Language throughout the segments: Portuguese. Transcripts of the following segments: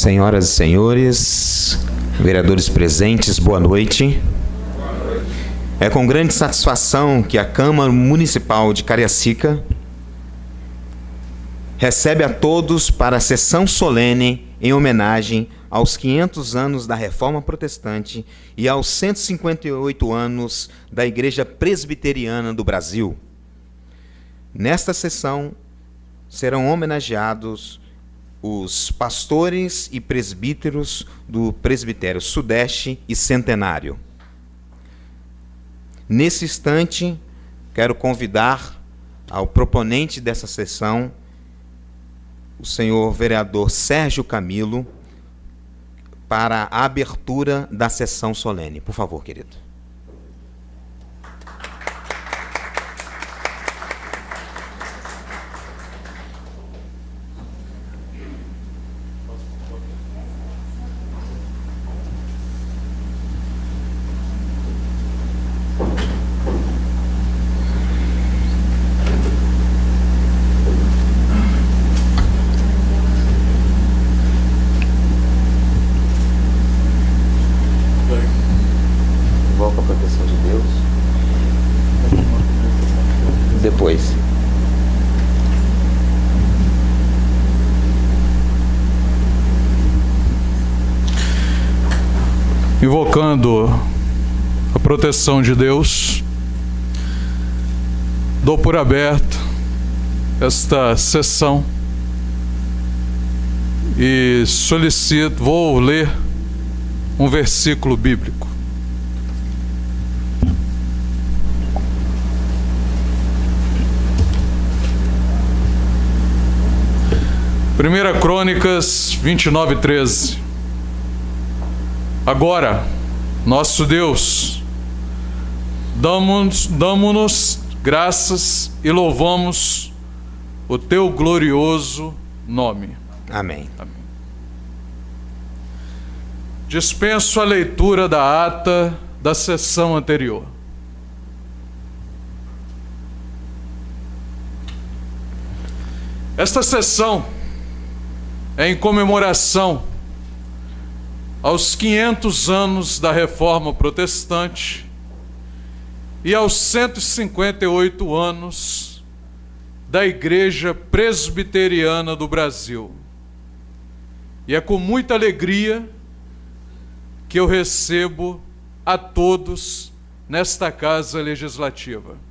Senhoras e senhores, vereadores presentes, boa noite. É com grande satisfação que a Câmara Municipal de Cariacica recebe a todos para a sessão solene em homenagem aos 500 anos da Reforma Protestante e aos 158 anos da Igreja Presbiteriana do Brasil. Nesta sessão serão homenageados os pastores e presbíteros do Presbitério Sudeste e Centenário. Nesse instante, quero convidar ao proponente dessa sessão, o senhor vereador Sérgio Camilo, para a abertura da sessão solene. Por favor, querido. Invoca a proteção de Deus. Depois. Invocando a proteção de Deus, dou por aberto esta sessão e vou ler um versículo bíblico. Primeira Crônicas 29:13. Agora, nosso Deus, damo-nos graças e louvamos o teu glorioso nome. Amém. Amém. Dispenso a leitura da ata da sessão anterior. Esta sessão é em comemoração aos 500 anos da Reforma Protestante e aos 158 anos da Igreja Presbiteriana do Brasil. E é com muita alegria que eu recebo a todos nesta Casa Legislativa.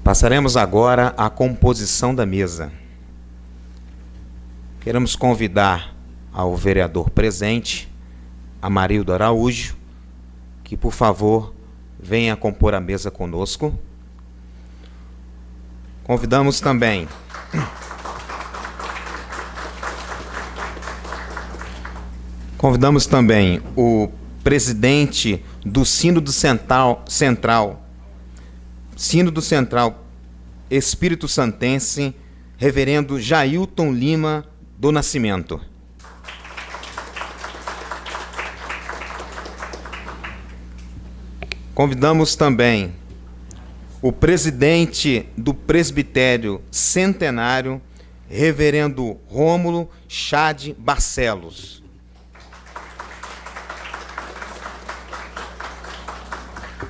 Passaremos agora à composição da mesa. Queremos convidar ao vereador presente, Amarildo Araújo, que, por favor, venha compor a mesa conosco. Convidamos também o presidente do Sínodo Central Espírito Santense, reverendo Jailton Lima do Nascimento. Convidamos também o presidente do Presbitério Centenário, reverendo Rômulo Chade Barcelos.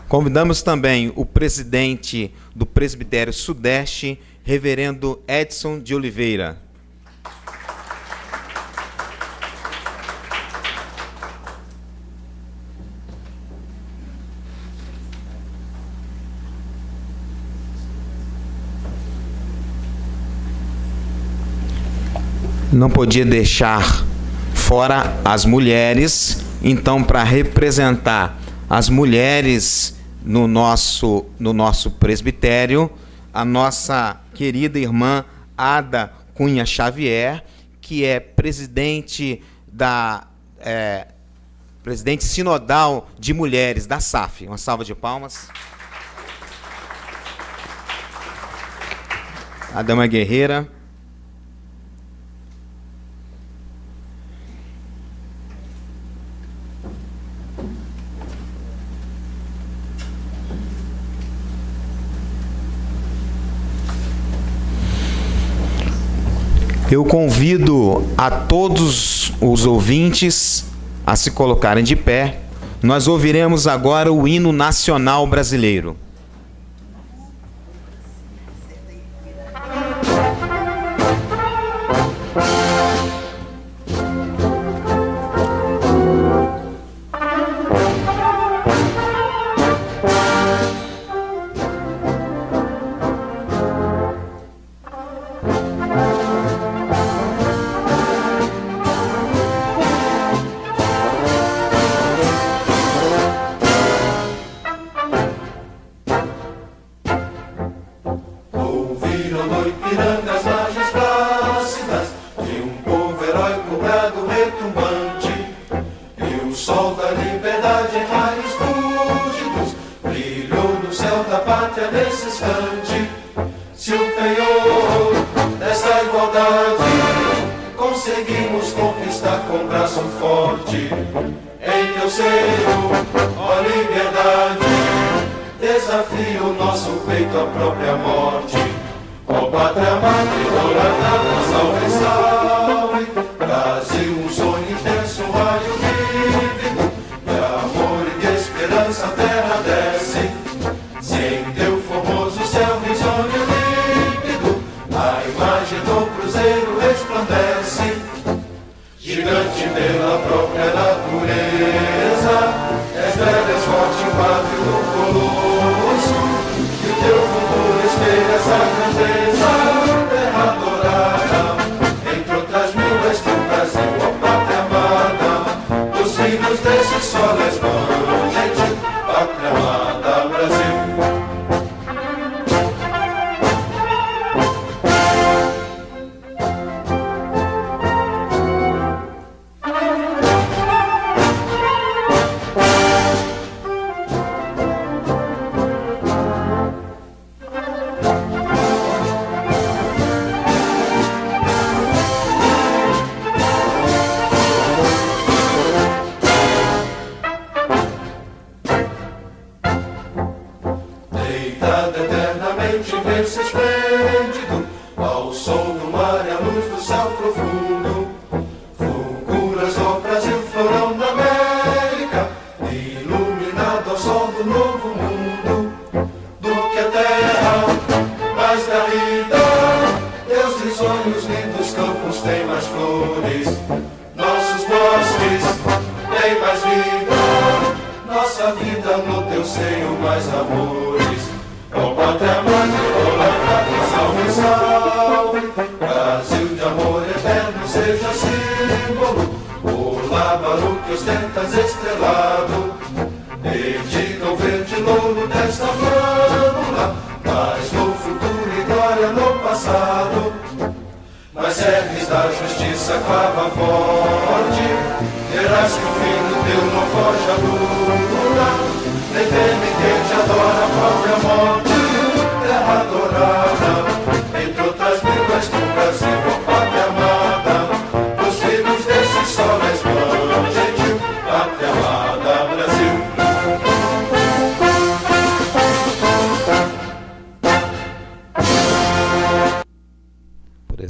Convidamos também o presidente do Presbitério Sudeste, reverendo Edson de Oliveira. Não podia deixar fora as mulheres, então, para representar as mulheres no nosso presbitério, a nossa querida irmã Ada Cunha Xavier, que é presidente presidente sinodal de mulheres da SAF. Uma salva de palmas. A dama guerreira. Eu convido a todos os ouvintes a se colocarem de pé. Nós ouviremos agora o hino nacional brasileiro.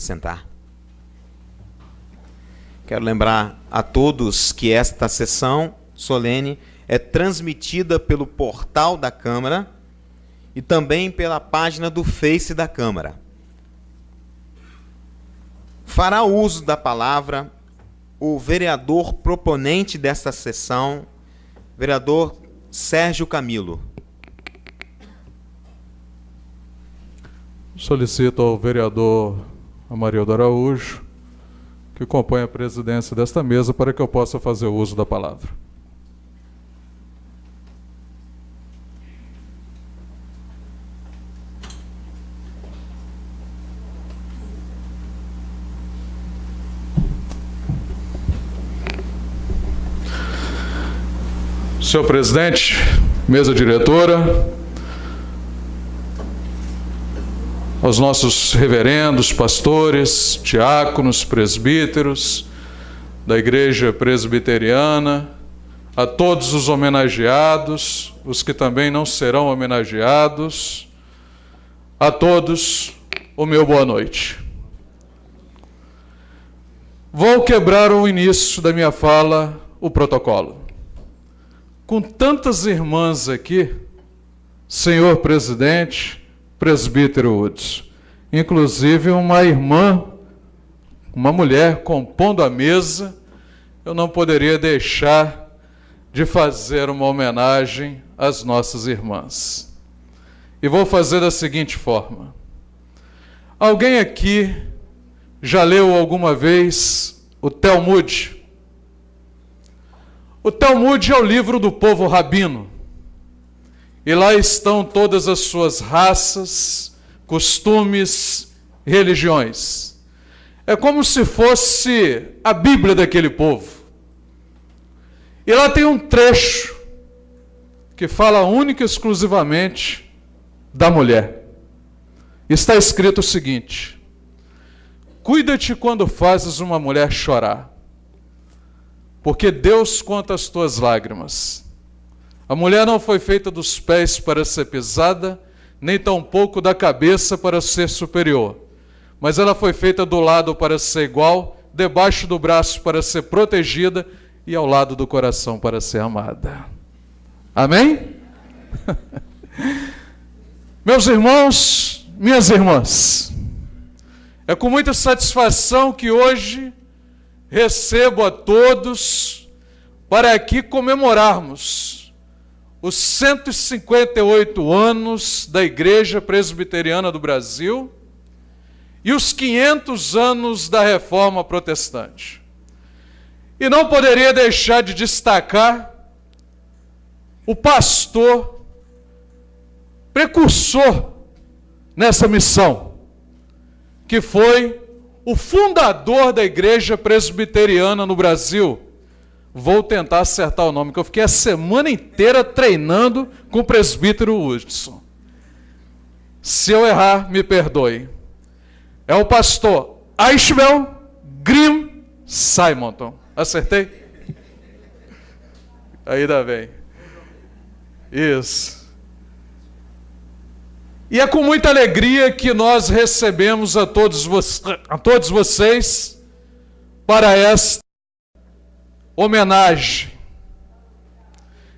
Sentar. Quero lembrar a todos que esta sessão solene é transmitida pelo portal da Câmara e também pela página do Face da Câmara. Fará uso da palavra o vereador proponente desta sessão, vereador Sérgio Camilo. Solicito ao vereador Amarildo Araújo, que compõe a presidência desta mesa, para que eu possa fazer uso da palavra. Senhor presidente, mesa diretora, aos nossos reverendos, pastores, diáconos, presbíteros da Igreja Presbiteriana, a todos os homenageados, os que também não serão homenageados, a todos o meu boa noite. Vou quebrar o início da minha fala, o protocolo. Com tantas irmãs aqui, senhor presidente, presbítero Hudson, inclusive uma irmã, uma mulher compondo a mesa, eu não poderia deixar de fazer uma homenagem às nossas irmãs. E vou fazer da seguinte forma. Alguém aqui já leu alguma vez o Talmud? O Talmud é o livro do povo rabino. E lá estão todas as suas raças, costumes, religiões. É como se fosse a Bíblia daquele povo. E lá tem um trecho que fala única e exclusivamente da mulher. Está escrito o seguinte: cuida-te quando fazes uma mulher chorar, porque Deus conta as tuas lágrimas. A mulher não foi feita dos pés para ser pisada, nem tampouco da cabeça para ser superior, mas ela foi feita do lado para ser igual, debaixo do braço para ser protegida e ao lado do coração para ser amada. Amém? Meus irmãos, minhas irmãs, é com muita satisfação que hoje recebo a todos para aqui comemorarmos os 158 anos da Igreja Presbiteriana do Brasil e os 500 anos da Reforma Protestante. E não poderia deixar de destacar o pastor precursor nessa missão, que foi o fundador da Igreja Presbiteriana no Brasil. Vou tentar acertar o nome, que eu fiquei a semana inteira treinando com o presbítero Hudson. Se eu errar, me perdoe. É o pastor Ashbel Green Simonton. Acertei? Ainda bem. Isso. E é com muita alegria que nós recebemos a todos vocês para esta homenagem.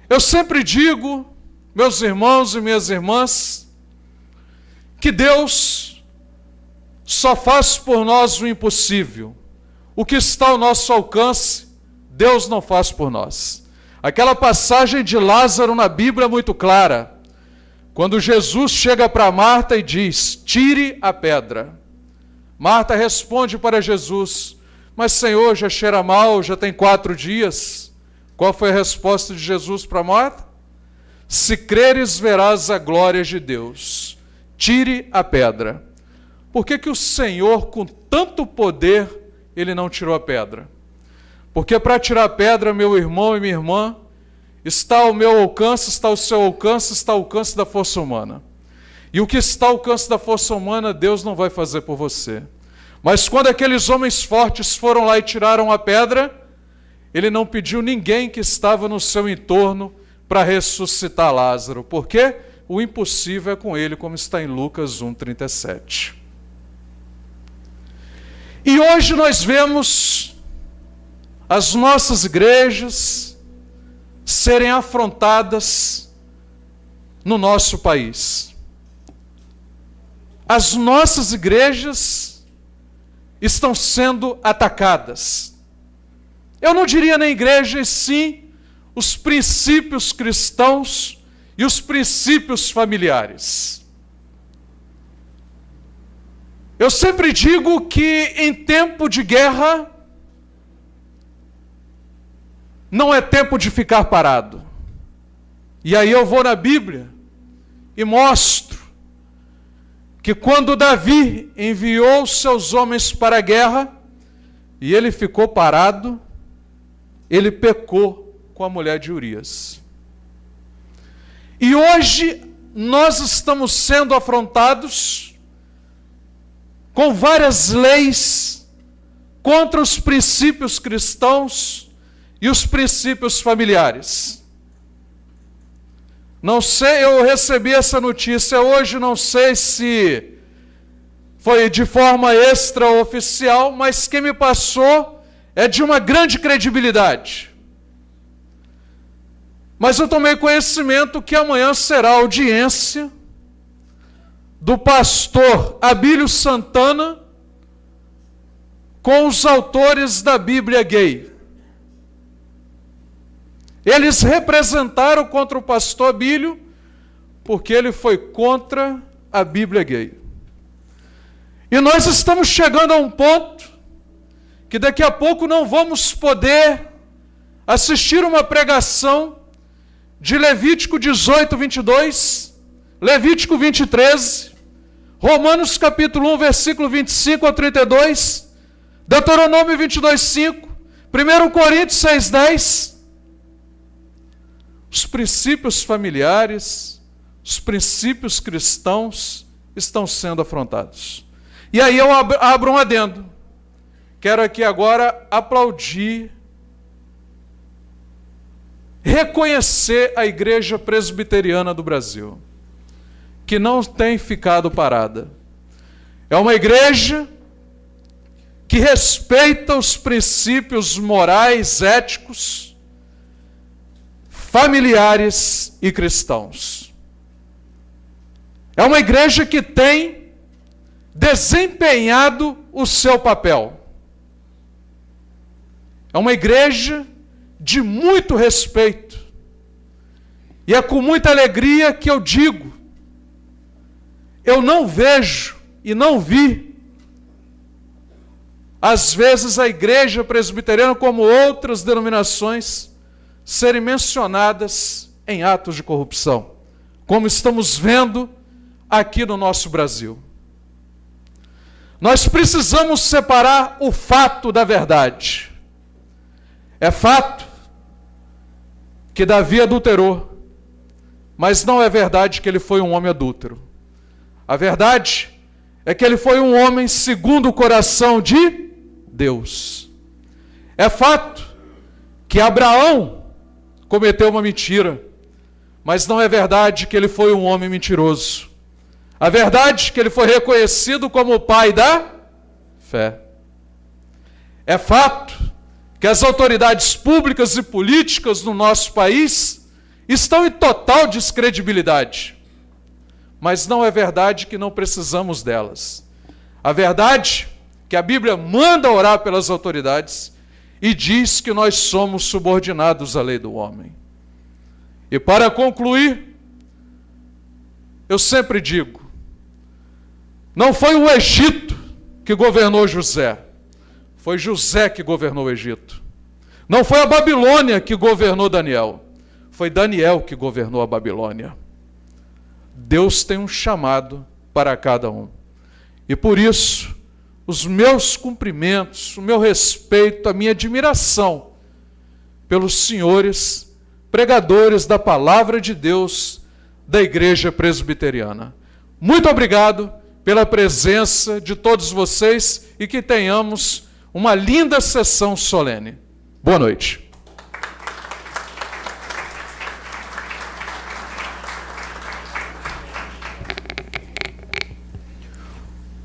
Eu sempre digo, meus irmãos e minhas irmãs, que Deus só faz por nós o impossível. O que está ao nosso alcance, Deus não faz por nós. Aquela passagem de Lázaro na Bíblia é muito clara. Quando Jesus chega para Marta e diz, tire a pedra. Marta responde para Jesus, mas Senhor, já cheira mal, já tem 4 dias. Qual foi a resposta de Jesus para Marta? Se creres, verás a glória de Deus. Tire a pedra. Por que o Senhor, com tanto poder, Ele não tirou a pedra? Porque para tirar a pedra, meu irmão e minha irmã, está ao meu alcance, está ao seu alcance, está ao alcance da força humana. E o que está ao alcance da força humana, Deus não vai fazer por você. Mas quando aqueles homens fortes foram lá e tiraram a pedra, Ele não pediu ninguém que estava no seu entorno para ressuscitar Lázaro. Por quê? O impossível é com Ele, como está em Lucas 1,37. E hoje nós vemos as nossas igrejas serem afrontadas no nosso país. As nossas igrejas estão sendo atacadas. Eu não diria na igreja, e sim os princípios cristãos e os princípios familiares. Eu sempre digo que em tempo de guerra não é tempo de ficar parado. E aí eu vou na Bíblia e mostro que quando Davi enviou seus homens para a guerra e ele ficou parado, ele pecou com a mulher de Urias. E hoje nós estamos sendo afrontados com várias leis contra os princípios cristãos e os princípios familiares. Não sei, eu recebi essa notícia hoje, não sei se foi de forma extraoficial, mas quem me passou é de uma grande credibilidade. Mas eu tomei conhecimento que amanhã será a audiência do pastor Abílio Santana com os autores da Bíblia Gay. Eles representaram contra o pastor Abílio porque ele foi contra a Bíblia Gay. E nós estamos chegando a um ponto que daqui a pouco não vamos poder assistir uma pregação de Levítico 18, 22, Levítico 20, 13, Romanos capítulo 1, versículo 25 a 32, Deuteronômio 22, 5, 1 Coríntios 6, 10. Os princípios familiares, os princípios cristãos estão sendo afrontados. E aí eu abro um adendo. Quero aqui agora aplaudir, reconhecer a Igreja Presbiteriana do Brasil, que não tem ficado parada. É uma igreja que respeita os princípios morais, éticos, familiares e cristãos. É uma igreja que tem desempenhado o seu papel. É uma igreja de muito respeito. E é com muita alegria que eu digo, eu não vejo e não vi, às vezes, a igreja presbiteriana, como outras denominações, serem mencionadas em atos de corrupção, como estamos vendo aqui no nosso Brasil. Nós precisamos separar o fato da verdade. É fato que Davi adulterou, mas não é verdade que ele foi um homem adúltero. A verdade é que ele foi um homem segundo o coração de Deus. É fato que Abraão cometeu uma mentira, mas não é verdade que ele foi um homem mentiroso. A verdade é que ele foi reconhecido como o pai da fé. É fato que as autoridades públicas e políticas no nosso país estão em total descredibilidade. Mas não é verdade que não precisamos delas. A verdade é que a Bíblia manda orar pelas autoridades e diz que nós somos subordinados à lei do homem. E para concluir, eu sempre digo, não foi o Egito que governou José, foi José que governou o Egito. Não foi a Babilônia que governou Daniel, foi Daniel que governou a Babilônia. Deus tem um chamado para cada um. E por isso, os meus cumprimentos, o meu respeito, a minha admiração pelos senhores pregadores da palavra de Deus da Igreja Presbiteriana. Muito obrigado pela presença de todos vocês e que tenhamos uma linda sessão solene. Boa noite.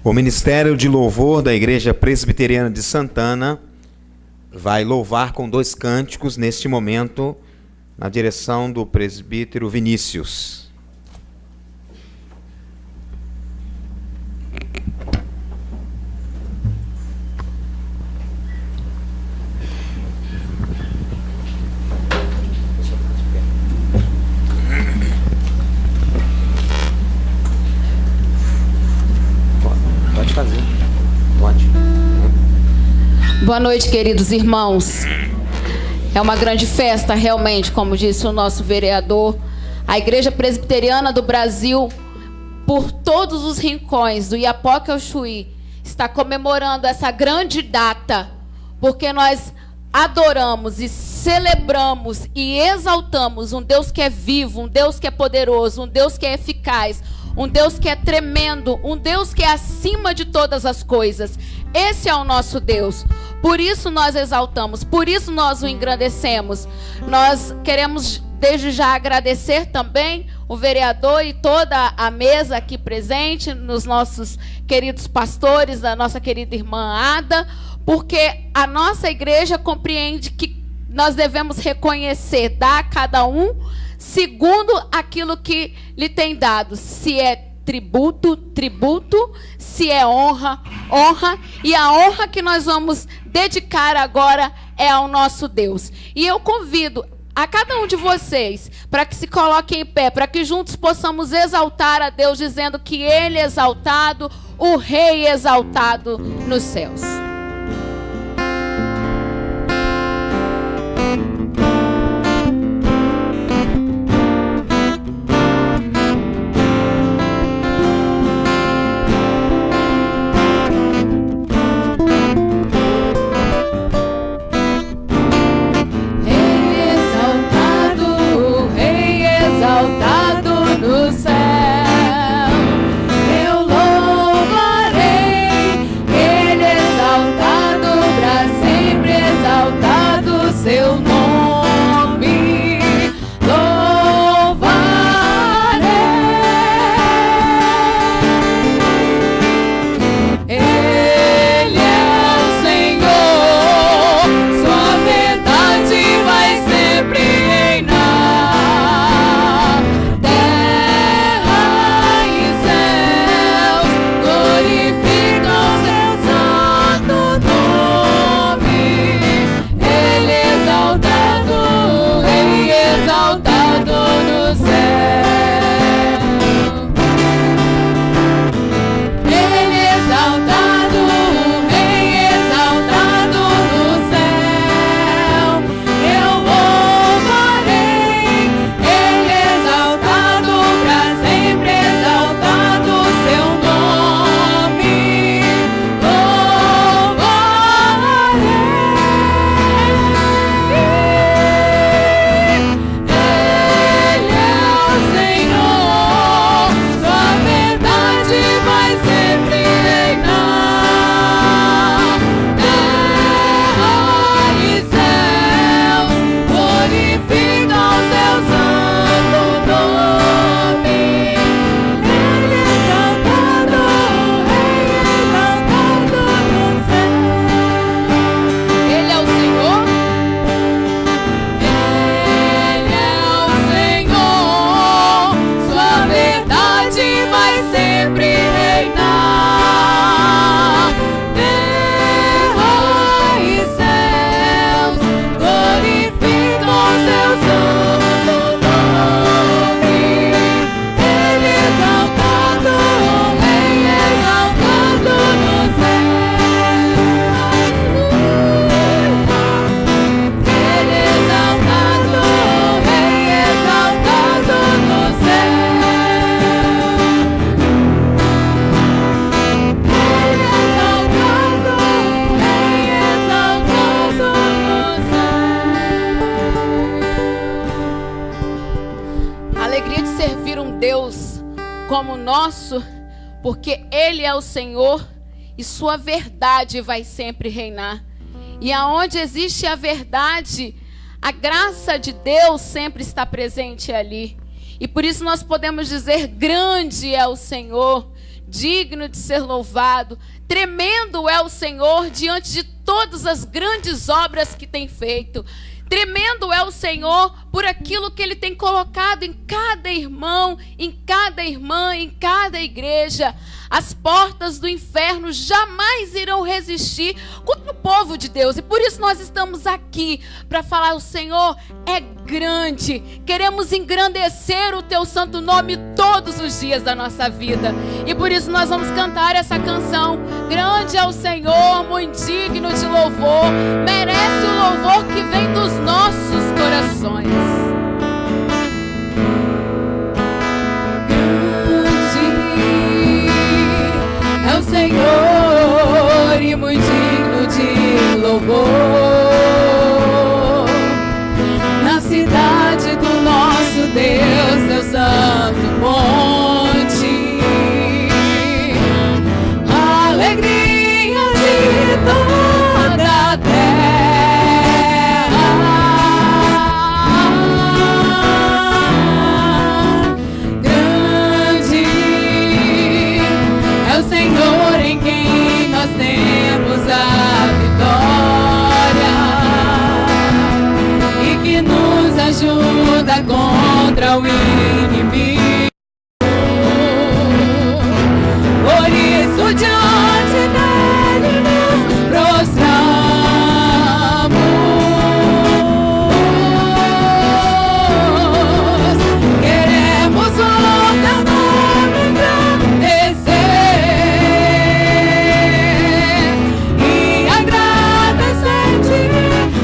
O Ministério de Louvor da Igreja Presbiteriana de Santana vai louvar com 2 cânticos neste momento, na direção do presbítero Vinícius. Pode fazer. Pode. Boa noite, queridos irmãos. É uma grande festa, realmente, como disse o nosso vereador. A Igreja Presbiteriana do Brasil, por todos os rincões, do Iapoque ao Chuí, está comemorando essa grande data, porque nós adoramos e celebramos e exaltamos um Deus que é vivo, um Deus que é poderoso, um Deus que é eficaz, um Deus que é tremendo, um Deus que é acima de todas as coisas. Esse é o nosso Deus. Por isso nós exaltamos, por isso nós o engrandecemos. Nós queremos desde já agradecer também o vereador e toda a mesa aqui presente, nos nossos queridos pastores, da nossa querida irmã Ada, porque a nossa igreja compreende que nós devemos reconhecer, dar a cada um segundo aquilo que lhe tem dado. Se é tributo, tributo, se é honra, honra, e a honra que nós vamos dedicar agora é ao nosso Deus. E eu convido a cada um de vocês para que se coloquem em pé, para que juntos possamos exaltar a Deus, dizendo que Ele é exaltado, o Rei exaltado nos céus. Como nosso, porque Ele é o Senhor e sua verdade vai sempre reinar. E aonde existe a verdade, a graça de Deus sempre está presente ali. E por isso nós podemos dizer: grande é o Senhor, digno de ser louvado, tremendo é o Senhor diante de todas as grandes obras que tem feito. Tremendo é o Senhor por aquilo que Ele tem colocado em cada irmão, em cada irmã, em cada igreja. As portas do inferno jamais irão resistir contra o povo de Deus. E por isso nós estamos aqui para falar: o Senhor é grande. Queremos engrandecer o Teu santo nome todos os dias da nossa vida. E por isso nós vamos cantar essa canção. Grande é o Senhor, muito digno de louvor. Merece o louvor que vem dos nossos corações. É o Senhor e muito digno de louvor. Na cidade do nosso Deus, teu santo monte, a alegria de toda a terra. diante dele nos prostramos. Queremos o teu nome engrandecer e agradecer-te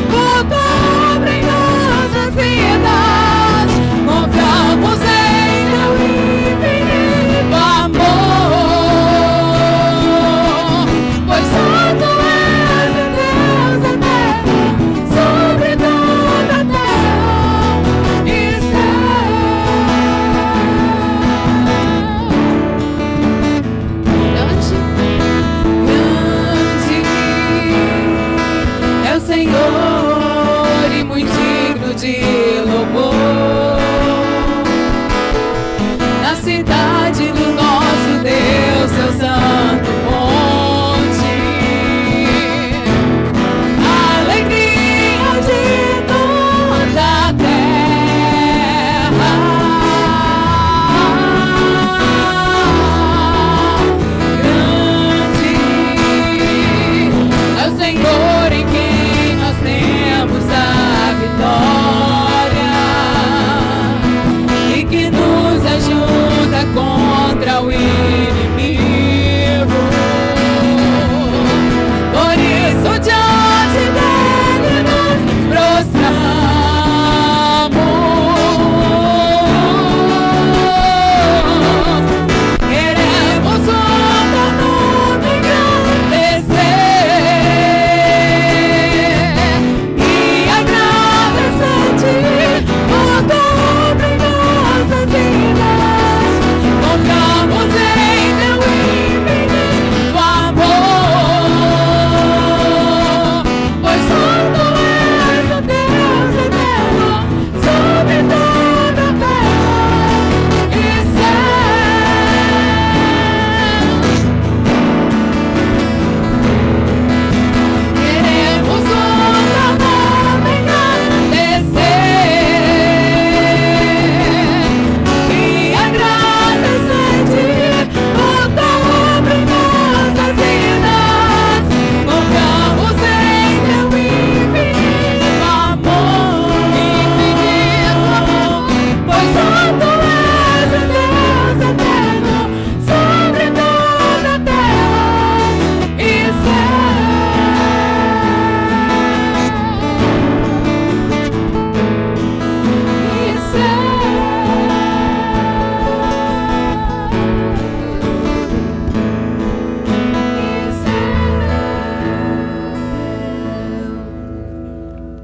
por tua obra em nossas vidas. Confiamos em teu infinito amor, pois só tu és o Deus eterno sobre toda a terra e céu. Grande é o Senhor e muito digno de louvor. Na cidade do nosso Deus, seu santo monte, a alegria de toda a terra. Grande é o Senhor em quem nós temos a vitória e que nos ajuda contra o inimigo. Por isso diante dele nos prostramos. Queremos o teu nome engrandecer e agradecer-te por tua obra em nossas vidas. Confiamos em teu infinito amor, pois só tu és o Deus eterno sobre toda a terra e céu. Queremos o teu nome engrandecer e agradecer-te por tua obra em nossas vidas. Confiamos em teu infinito amor, pois só tu és o Deus eterno sobre toda a terra e céu.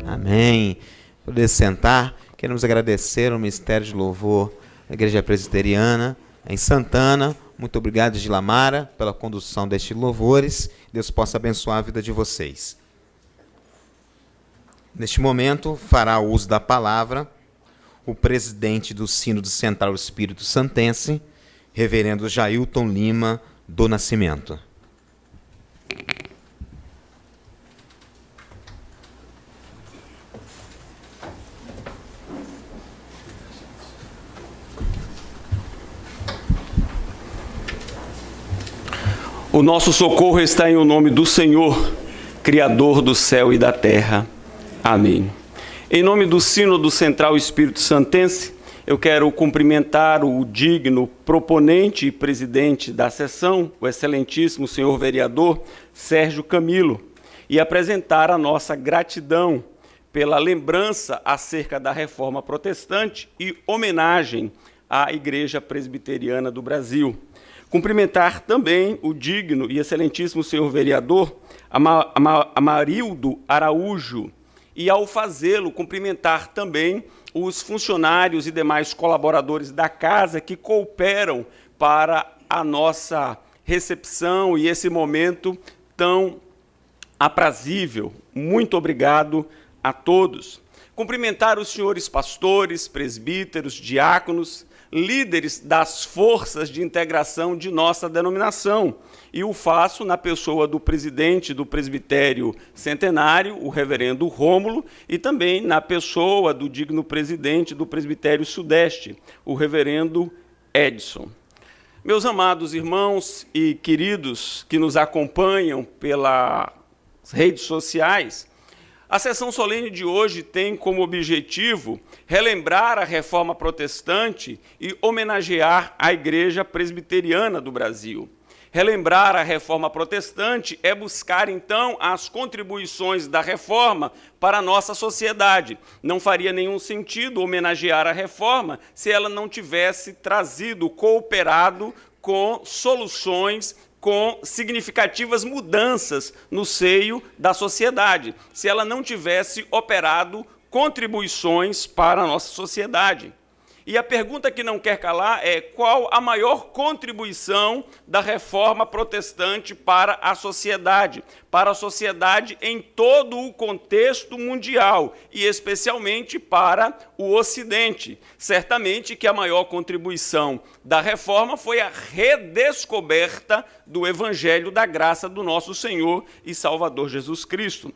Amém. Poder sentar. Queremos agradecer o Ministério de Louvor da Igreja Presbiteriana em Santana. Muito obrigado, Gilamara, pela condução destes louvores. Deus possa abençoar a vida de vocês. Neste momento, fará uso da palavra o presidente do Sínodo Central Espírito Santense, reverendo Jailton Lima do Nascimento. O nosso socorro está em o nome do Senhor, Criador do céu e da terra. Amém. Em nome do Sínodo Central Espírito Santense, eu quero cumprimentar o digno proponente e presidente da sessão, o excelentíssimo senhor vereador Sérgio Camilo, e apresentar a nossa gratidão pela lembrança acerca da reforma protestante e homenagem à Igreja Presbiteriana do Brasil. Cumprimentar também o digno e excelentíssimo senhor vereador Amarildo Araújo, e ao fazê-lo, cumprimentar também os funcionários e demais colaboradores da casa que cooperam para a nossa recepção e esse momento tão aprazível. Muito obrigado a todos. Cumprimentar os senhores pastores, presbíteros, diáconos, líderes das forças de integração de nossa denominação, e o faço na pessoa do presidente do presbitério centenário, o reverendo Rômulo, e também na pessoa do digno presidente do presbitério sudeste, o reverendo Edson. Meus amados irmãos e queridos que nos acompanham pelas redes sociais, a sessão solene de hoje tem como objetivo relembrar a Reforma Protestante e homenagear a Igreja Presbiteriana do Brasil. Relembrar a Reforma Protestante é buscar, então, as contribuições da Reforma para a nossa sociedade. Não faria nenhum sentido homenagear a Reforma se ela não tivesse trazido, cooperado com soluções, com significativas mudanças no seio da sociedade, se ela não tivesse operado contribuições para a nossa sociedade. E a pergunta que não quer calar é: qual a maior contribuição da Reforma Protestante para a sociedade em todo o contexto mundial, e especialmente para o Ocidente? Certamente que a maior contribuição da Reforma foi a redescoberta do Evangelho da graça do nosso Senhor e Salvador Jesus Cristo.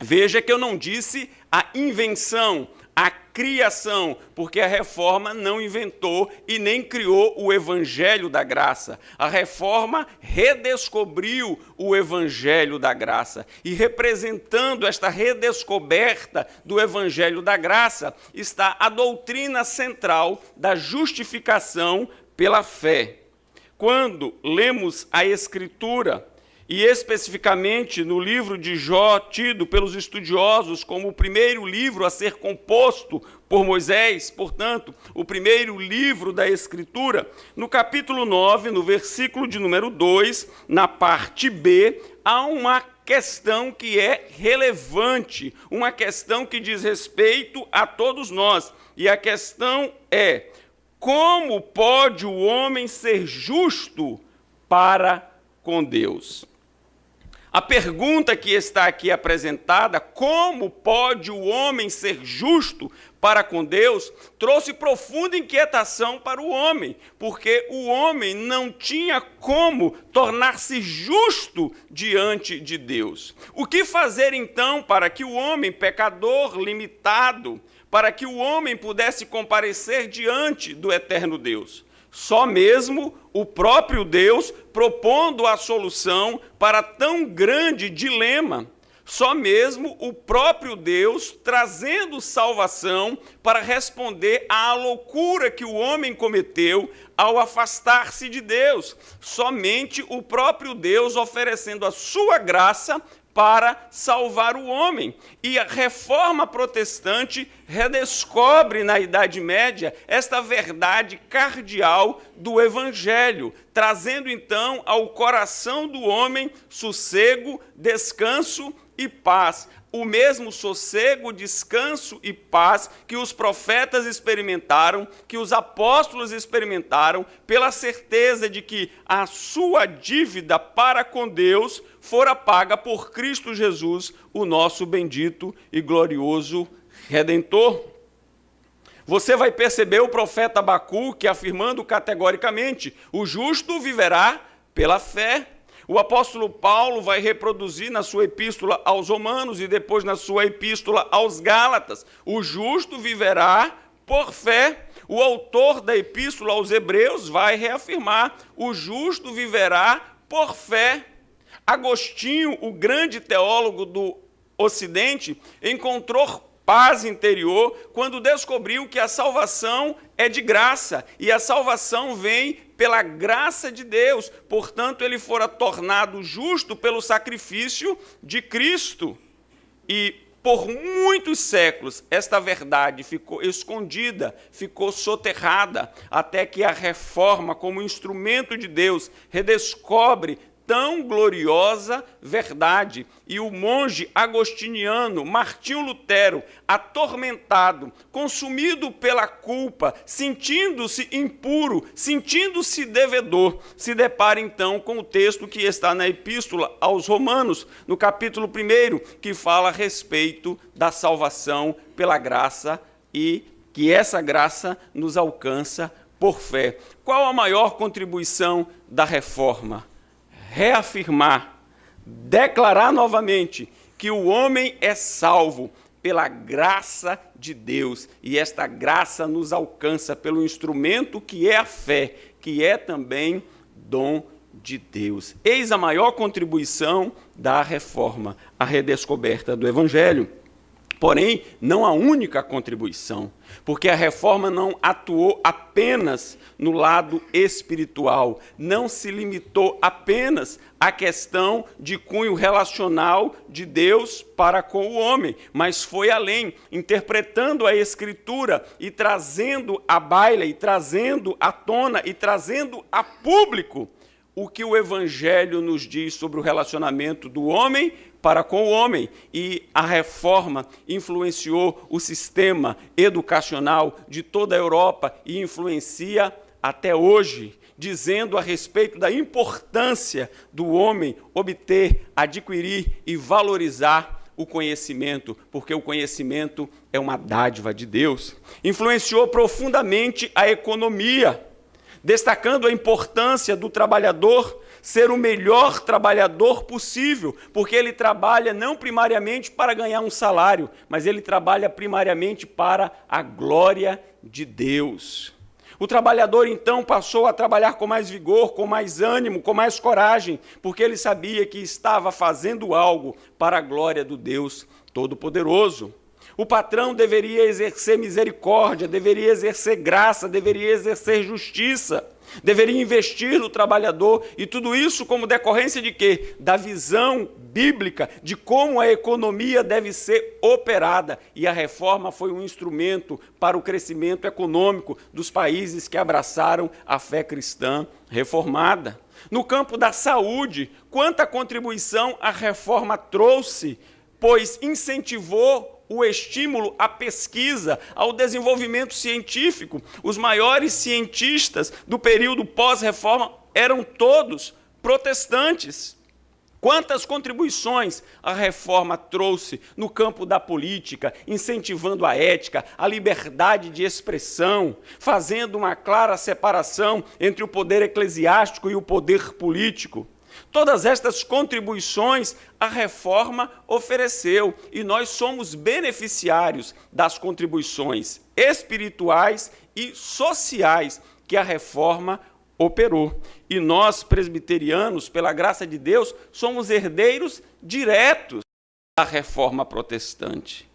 Veja que eu não disse a invenção, a criação, porque a Reforma não inventou e nem criou o Evangelho da graça. A Reforma redescobriu o Evangelho da graça. E representando esta redescoberta do Evangelho da graça está a doutrina central da justificação pela fé. Quando lemos a Escritura, e especificamente no livro de Jó, tido pelos estudiosos como o primeiro livro a ser composto por Moisés, portanto, o primeiro livro da Escritura, no capítulo 9, no versículo de número 2, na parte B, há uma questão que é relevante, uma questão que diz respeito a todos nós. E a questão é: como pode o homem ser justo para com Deus? A pergunta que está aqui apresentada, como pode o homem ser justo para com Deus, trouxe profunda inquietação para o homem, porque o homem não tinha como tornar-se justo diante de Deus. O que fazer então para que o homem, pecador, limitado, para que o homem pudesse comparecer diante do eterno Deus? Só mesmo o próprio Deus propondo a solução para tão grande dilema. Só mesmo o próprio Deus trazendo salvação para responder à loucura que o homem cometeu ao afastar-se de Deus. Somente o próprio Deus oferecendo a sua graça para salvar o homem. E a Reforma Protestante redescobre na Idade Média esta verdade cardeal do Evangelho, trazendo então ao coração do homem sossego, descanso e paz. O mesmo sossego, descanso e paz que os profetas experimentaram, que os apóstolos experimentaram, pela certeza de que a sua dívida para com Deus fora paga por Cristo Jesus, o nosso bendito e glorioso Redentor. Você vai perceber o profeta Abacuque afirmando categoricamente: o justo viverá pela fé. O apóstolo Paulo vai reproduzir na sua epístola aos Romanos e depois na sua epístola aos Gálatas: o justo viverá por fé. O autor da epístola aos Hebreus vai reafirmar: o justo viverá por fé. Agostinho, o grande teólogo do Ocidente, encontrou paz interior quando descobriu que a salvação é de graça e a salvação vem pela graça de Deus. Portanto, ele fora tornado justo pelo sacrifício de Cristo. E por muitos séculos esta verdade ficou escondida, ficou soterrada, até que a Reforma, como instrumento de Deus, redescobre tão gloriosa verdade. E o monge agostiniano Martinho Lutero, atormentado, consumido pela culpa, sentindo-se impuro, sentindo-se devedor, se depara então com o texto que está na epístola aos Romanos, no capítulo 1, que fala a respeito da salvação pela graça e que essa graça nos alcança por fé. Qual a maior contribuição da Reforma? Reafirmar, declarar novamente que o homem é salvo pela graça de Deus, e esta graça nos alcança pelo instrumento que é a fé, que é também dom de Deus. Eis a maior contribuição da reforma, a redescoberta do Evangelho. Porém, não a única contribuição, porque a reforma não atuou apenas no lado espiritual, não se limitou apenas à questão de cunho relacional de Deus para com o homem, mas foi além, interpretando a Escritura e trazendo à baila, e trazendo à tona, e trazendo a público o que o Evangelho nos diz sobre o relacionamento do homem para com o homem. E a reforma influenciou o sistema educacional de toda a Europa e influencia até hoje, dizendo a respeito da importância do homem obter, adquirir e valorizar o conhecimento, porque o conhecimento é uma dádiva de Deus. Influenciou profundamente a economia, destacando a importância do trabalhador ser o melhor trabalhador possível, porque ele trabalha não primariamente para ganhar um salário, mas ele trabalha primariamente para a glória de Deus. O trabalhador, então, passou a trabalhar com mais vigor, com mais ânimo, com mais coragem, porque ele sabia que estava fazendo algo para a glória do Deus Todo-Poderoso. O patrão deveria exercer misericórdia, deveria exercer graça, deveria exercer justiça, deveria investir no trabalhador, e tudo isso como decorrência de quê? Da visão bíblica de como a economia deve ser operada, e a reforma foi um instrumento para o crescimento econômico dos países que abraçaram a fé cristã reformada. No campo da saúde, quanta contribuição a reforma trouxe, pois incentivou o estímulo à pesquisa, ao desenvolvimento científico. Os maiores cientistas do período pós-reforma eram todos protestantes. Quantas contribuições a reforma trouxe no campo da política, incentivando a ética, a liberdade de expressão, fazendo uma clara separação entre o poder eclesiástico e o poder político. Todas estas contribuições a reforma ofereceu, e nós somos beneficiários das contribuições espirituais e sociais que a reforma operou. E nós, presbiterianos, pela graça de Deus, somos herdeiros diretos da reforma protestante.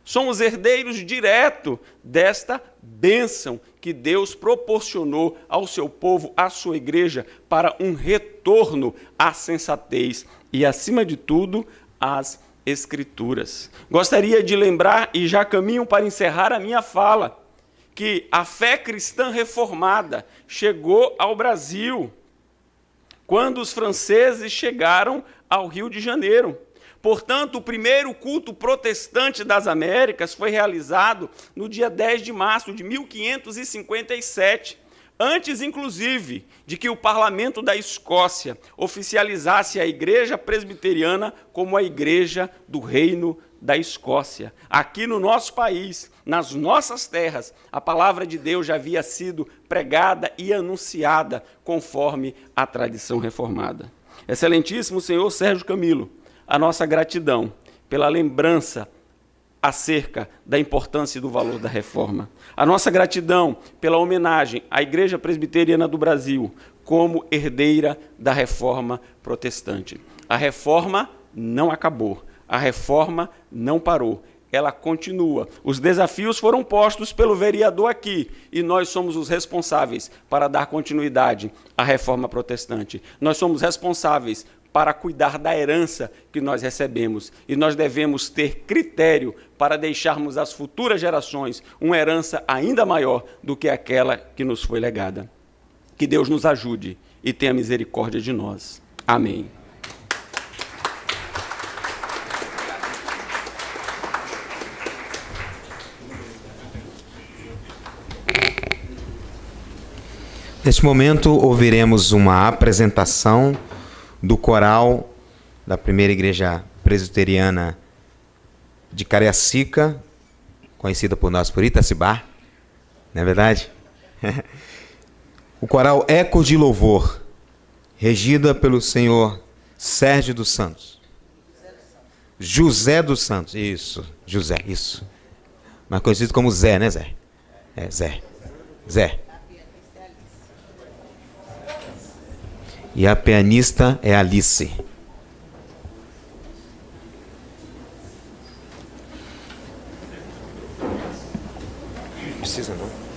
Somos herdeiros diretos desta bênção que Deus proporcionou ao seu povo, à sua igreja, para um retorno à sensatez e, acima de tudo, às Escrituras. Gostaria de lembrar, e já caminho para encerrar a minha fala, que a fé cristã reformada chegou ao Brasil quando os franceses chegaram ao Rio de Janeiro. Portanto, o primeiro culto protestante das Américas foi realizado no dia 10 de março de 1557, antes, inclusive, de que o Parlamento da Escócia oficializasse a Igreja Presbiteriana como a Igreja do Reino da Escócia. Aqui no nosso país, nas nossas terras, a palavra de Deus já havia sido pregada e anunciada conforme a tradição reformada. Excelentíssimo senhor Sérgio Camilo, a nossa gratidão pela lembrança acerca da importância e do valor da reforma. A nossa gratidão pela homenagem à Igreja Presbiteriana do Brasil como herdeira da reforma protestante. A reforma não acabou, a reforma não parou, ela continua. Os desafios foram postos pelo vereador aqui, e nós somos os responsáveis para dar continuidade à reforma protestante. Nós somos responsáveis para cuidar da herança que nós recebemos. E nós devemos ter critério para deixarmos às futuras gerações uma herança ainda maior do que aquela que nos foi legada. Que Deus nos ajude e tenha misericórdia de nós. Amém. Neste momento, ouviremos uma apresentação do coral da Primeira Igreja Presbiteriana de Cariacica, conhecida por nós por Itacibá, não é verdade? O coral Eco de Louvor, regida pelo senhor Sérgio dos Santos. José dos Santos. Isso, José, isso. Mais conhecido como Zé, né, Zé? É, Zé. Zé. E a pianista é Alice. Precisa não.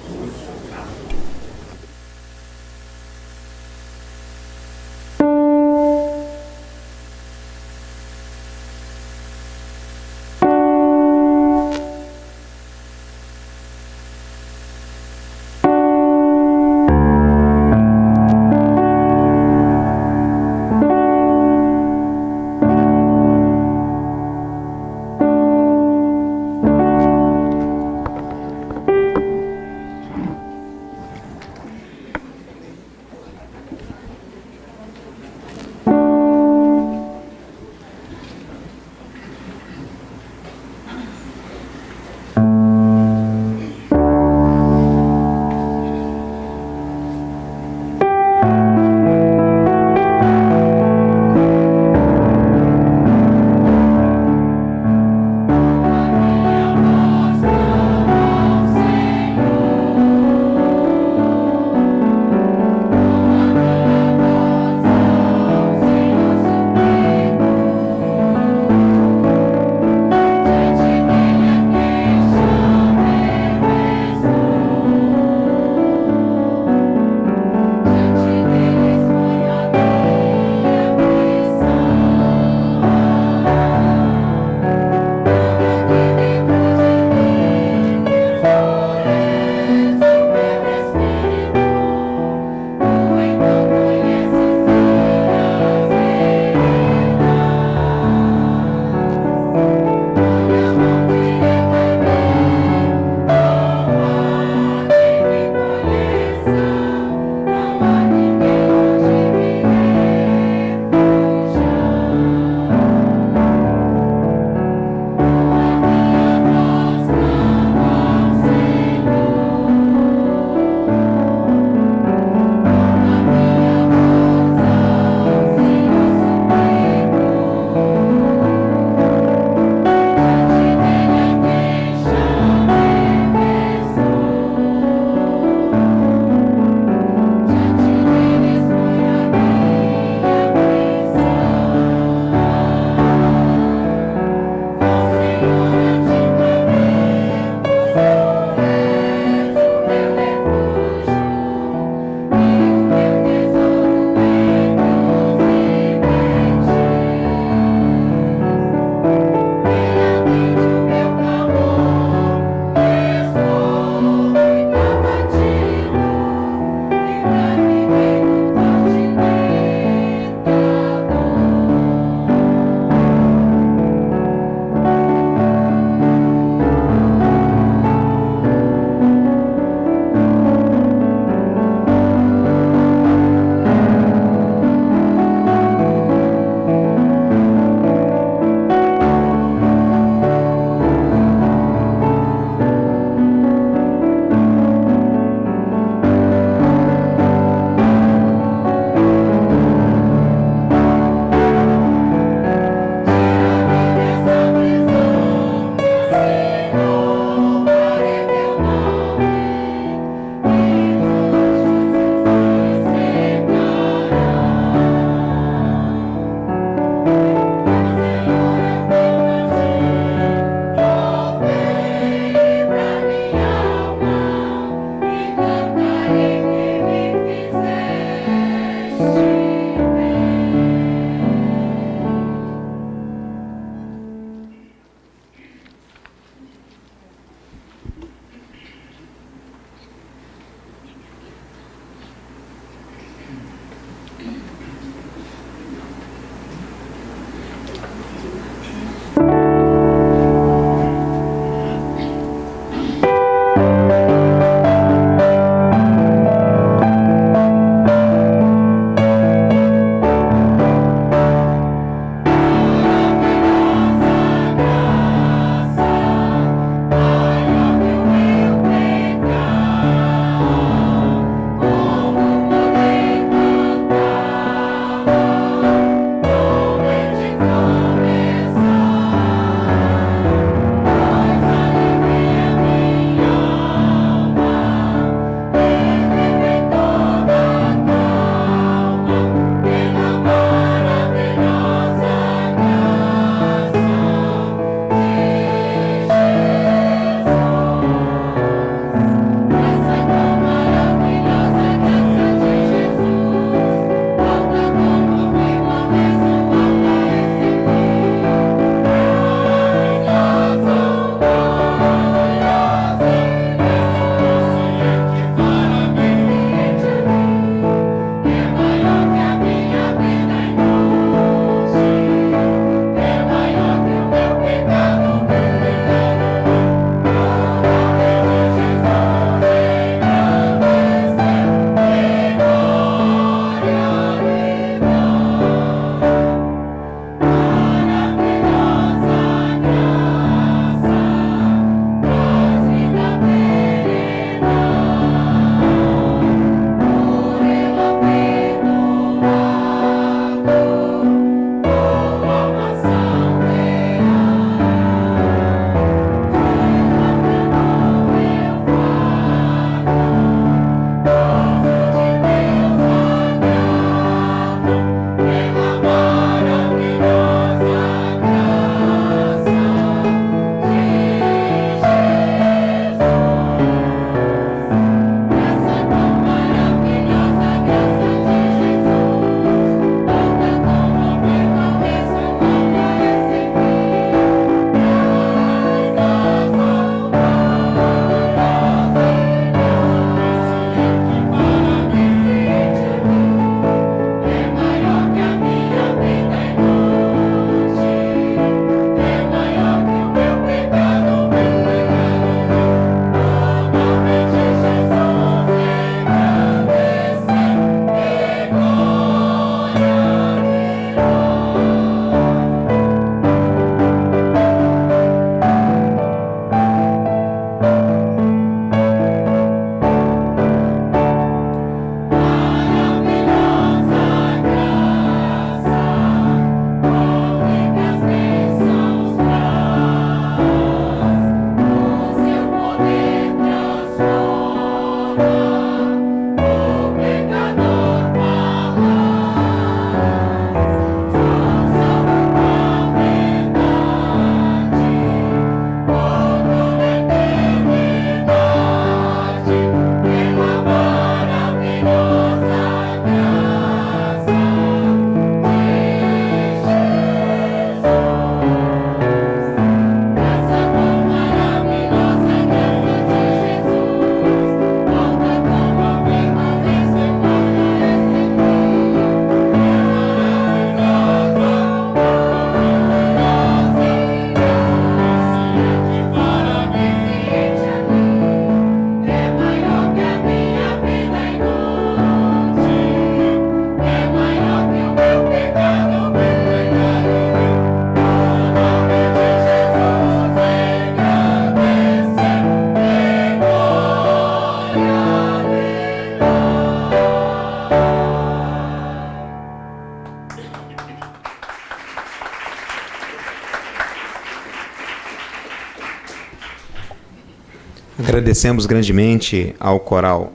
Agradecemos grandemente ao coral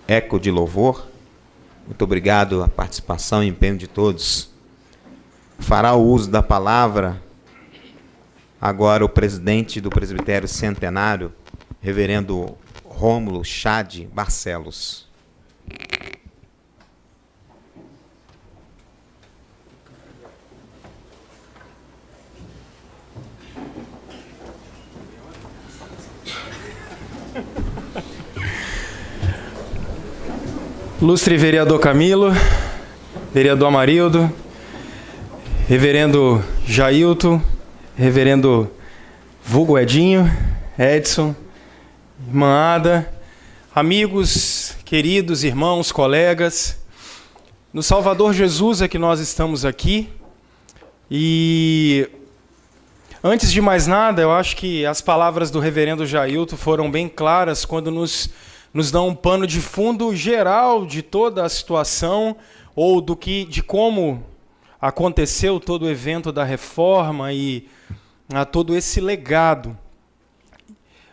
Eco de Louvor. Muito obrigado a participação e empenho de todos. Fará o uso da palavra agora o presidente do Presbitério Centenário, reverendo Rômulo Chade Barcelos. Ilustre vereador Camilo, vereador Amarildo, reverendo Jailton, reverendo vulgo Edinho, Edson, irmã Ada, amigos, queridos, irmãos, colegas, no Salvador Jesus é que nós estamos aqui. E antes de mais nada, eu acho que as palavras do reverendo Jailton foram bem claras quando nos dão um pano de fundo geral de toda a situação ou de como aconteceu todo o evento da reforma e todo esse legado.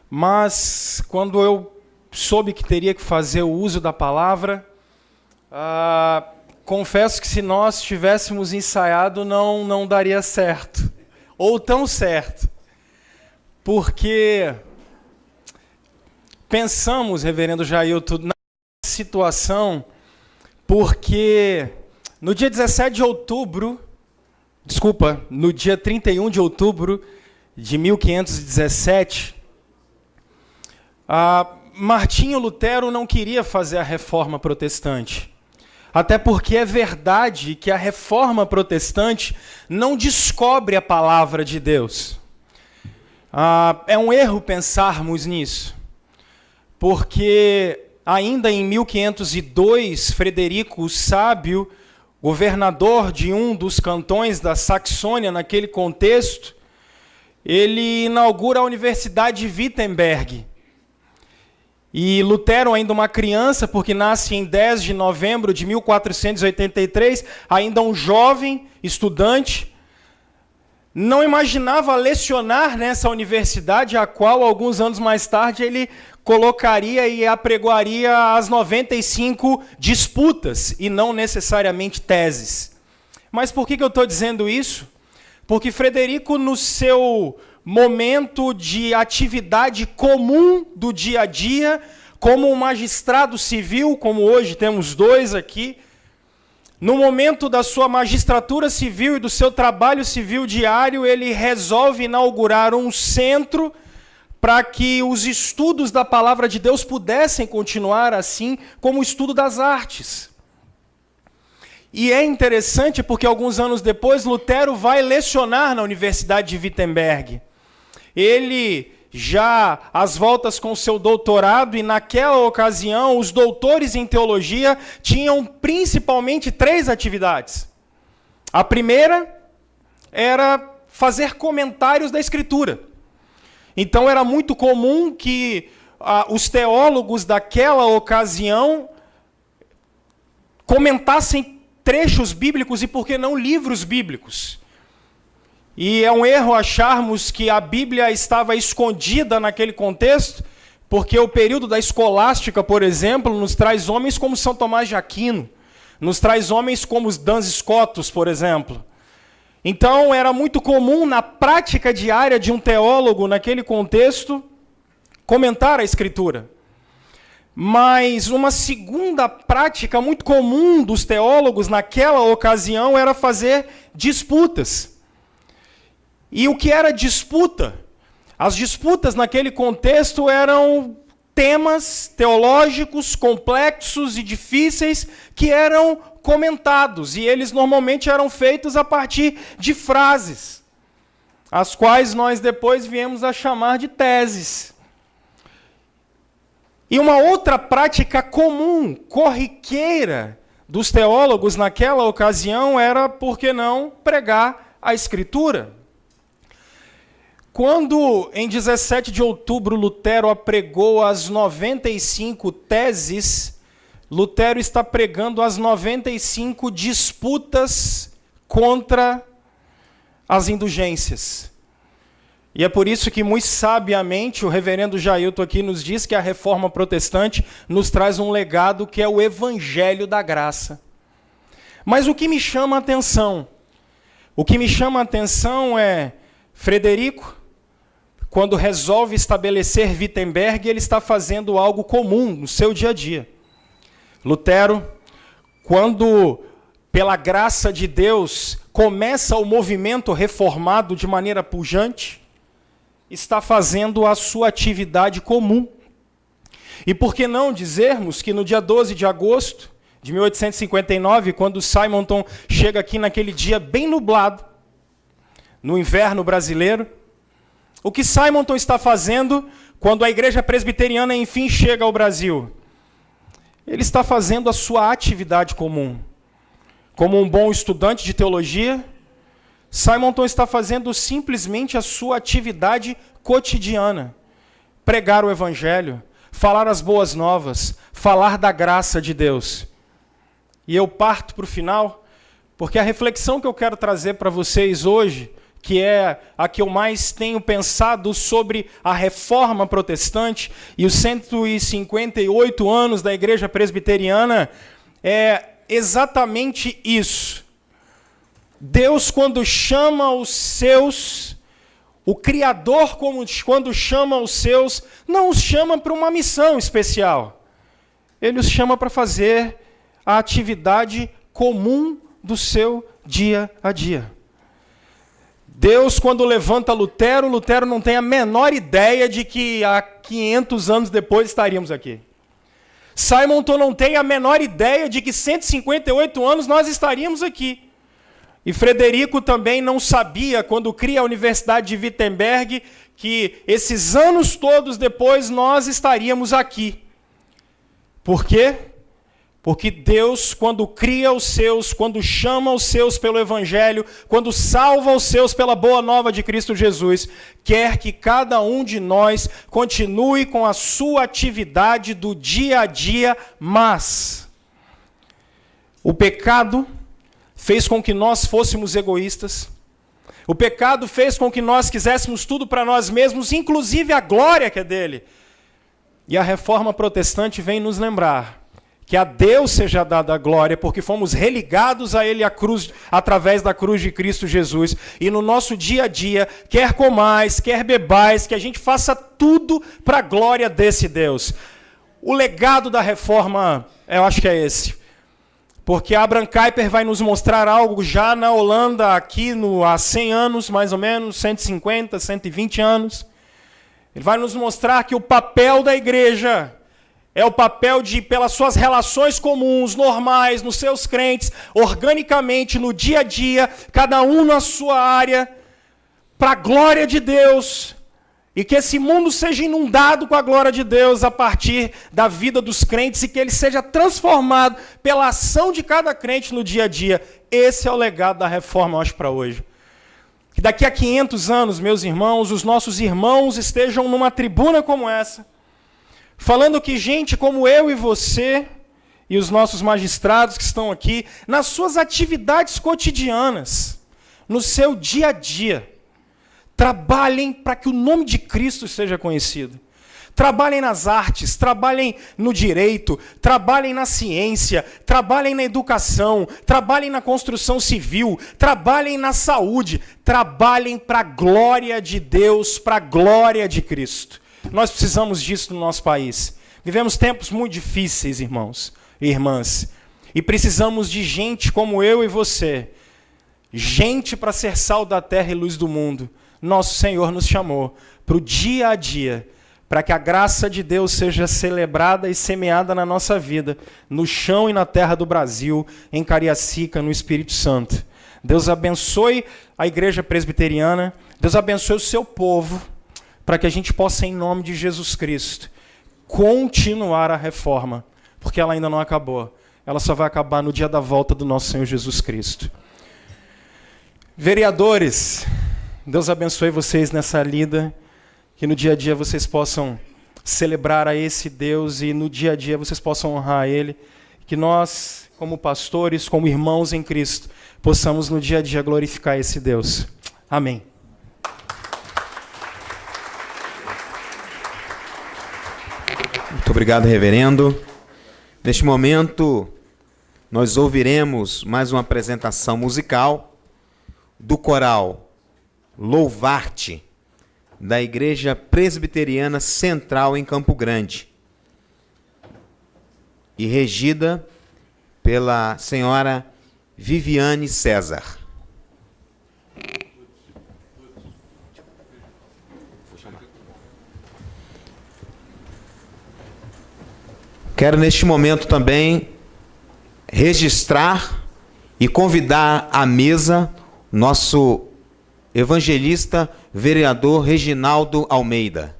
Mas quando eu soube que teria que fazer o uso da palavra, confesso que se nós tivéssemos ensaiado não daria certo, ou tão certo, porque pensamos, reverendo Jailton, na situação, porque no dia 31 de outubro de 1517, Martinho Lutero não queria fazer a reforma protestante. Até porque é verdade que a reforma protestante não descobre a palavra de Deus. É um erro pensarmos nisso. Porque ainda em 1502, Frederico o Sábio, governador de um dos cantões da Saxônia naquele contexto, ele inaugura a Universidade de Wittenberg. E Lutero, ainda uma criança, porque nasce em 10 de novembro de 1483, ainda um jovem estudante, não imaginava lecionar nessa universidade, a qual, alguns anos mais tarde, ele colocaria e apregoaria as 95 disputas, e não necessariamente teses. Mas por que eu estou dizendo isso? Porque Frederico, no seu momento de atividade comum do dia a dia, como um magistrado civil, como hoje temos dois aqui, no momento da sua magistratura civil e do seu trabalho civil diário, ele resolve inaugurar um centro para que os estudos da palavra de Deus pudessem continuar assim como o estudo das artes. E é interessante porque alguns anos depois Lutero vai lecionar na Universidade de Wittenberg. Ele já às voltas com seu doutorado, e naquela ocasião os doutores em teologia tinham principalmente 3 atividades. A primeira era fazer comentários da Escritura. Então era muito comum que os teólogos daquela ocasião comentassem trechos bíblicos e, por que não, livros bíblicos. E é um erro acharmos que a Bíblia estava escondida naquele contexto, porque o período da escolástica, por exemplo, nos traz homens como São Tomás de Aquino, nos traz homens como os Duns Scotus, por exemplo. Então, era muito comum na prática diária de um teólogo, naquele contexto, comentar a Escritura. Mas uma segunda prática muito comum dos teólogos naquela ocasião era fazer disputas. E o que era disputa? As disputas naquele contexto eram temas teológicos complexos e difíceis que eram comentados, e eles normalmente eram feitos a partir de frases, as quais nós depois viemos a chamar de teses. E uma outra prática comum, corriqueira dos teólogos naquela ocasião era, por que não, pregar a Escritura. Quando, em 17 de outubro, Lutero apregou as 95 teses, Lutero está pregando as 95 disputas contra as indulgências. E é por isso que, muito sabiamente, o reverendo Jailton aqui nos diz que a reforma protestante nos traz um legado que é o evangelho da graça. Mas o que me chama a atenção? O que me chama a atenção é Frederico, quando resolve estabelecer Wittenberg, ele está fazendo algo comum no seu dia a dia. Lutero, quando, pela graça de Deus, começa o movimento reformado de maneira pujante, está fazendo a sua atividade comum. E por que não dizermos que no dia 12 de agosto de 1859, quando Simonton chega aqui naquele dia bem nublado, no inverno brasileiro, o que Simonton está fazendo quando a igreja presbiteriana enfim chega ao Brasil? Ele está fazendo a sua atividade comum. Como um bom estudante de teologia, Simonton está fazendo simplesmente a sua atividade cotidiana. Pregar o evangelho, falar as boas novas, falar da graça de Deus. E eu parto para o final, porque a reflexão que eu quero trazer para vocês hoje, que é a que eu mais tenho pensado sobre a reforma protestante e os 158 anos da igreja presbiteriana, é exatamente isso. Deus, quando chama os seus, o Criador, quando chama os seus, não os chama para uma missão especial. Ele os chama para fazer a atividade comum do seu dia a dia. Deus, quando levanta Lutero, Lutero não tem a menor ideia de que há 500 anos depois estaríamos aqui. Simonton não tem a menor ideia de que 158 anos nós estaríamos aqui. E Frederico também não sabia, quando cria a Universidade de Wittenberg, que esses anos todos depois nós estaríamos aqui. Por quê? Porque Deus, quando cria os seus, quando chama os seus pelo Evangelho, quando salva os seus pela boa nova de Cristo Jesus, quer que cada um de nós continue com a sua atividade do dia a dia, mas o pecado fez com que nós fôssemos egoístas. O pecado fez com que nós quiséssemos tudo para nós mesmos, inclusive a glória que é dele. E a reforma protestante vem nos lembrar que a Deus seja dada a glória, porque fomos religados a ele através da cruz de Cristo Jesus. E no nosso dia a dia, quer comais, quer bebais, que a gente faça tudo para a glória desse Deus. O legado da reforma, eu acho que é esse. Porque Abraham Kuyper vai nos mostrar algo já na Holanda, aqui há 100 anos, mais ou menos, 150, 120 anos. Ele vai nos mostrar que o papel da igreja é o papel de, pelas suas relações comuns, normais, nos seus crentes, organicamente, no dia a dia, cada um na sua área, para a glória de Deus. E que esse mundo seja inundado com a glória de Deus a partir da vida dos crentes e que ele seja transformado pela ação de cada crente no dia a dia. Esse é o legado da reforma, eu acho, para hoje. Que daqui a 500 anos, meus irmãos, os nossos irmãos estejam numa tribuna como essa, falando que gente como eu e você e os nossos magistrados que estão aqui, nas suas atividades cotidianas, no seu dia a dia, trabalhem para que o nome de Cristo seja conhecido. Trabalhem nas artes, trabalhem no direito, trabalhem na ciência, trabalhem na educação, trabalhem na construção civil, trabalhem na saúde, trabalhem para a glória de Deus, para a glória de Cristo. Nós precisamos disso no nosso país. Vivemos tempos muito difíceis, irmãos e irmãs, e precisamos de gente como eu e você, gente para ser sal da terra e luz do mundo. Nosso Senhor nos chamou para o dia a dia, para que a graça de Deus seja celebrada e semeada na nossa vida, no chão e na terra do Brasil, em Cariacica, no Espírito Santo. Deus abençoe a igreja presbiteriana, Deus abençoe o seu povo, para que a gente possa, em nome de Jesus Cristo, continuar a reforma, porque ela ainda não acabou. Ela só vai acabar no dia da volta do nosso Senhor Jesus Cristo. Vereadores, Deus abençoe vocês nessa lida, que no dia a dia vocês possam celebrar a esse Deus e no dia a dia vocês possam honrar a Ele. Que nós, como pastores, como irmãos em Cristo, possamos no dia a dia glorificar esse Deus. Amém. Muito obrigado, reverendo. Neste momento, nós ouviremos mais uma apresentação musical do coral Louvarte, da Igreja Presbiteriana Central em Campo Grande, e regida pela senhora Viviane César. Quero neste momento também registrar e convidar à mesa nosso evangelista, vereador Reginaldo Almeida.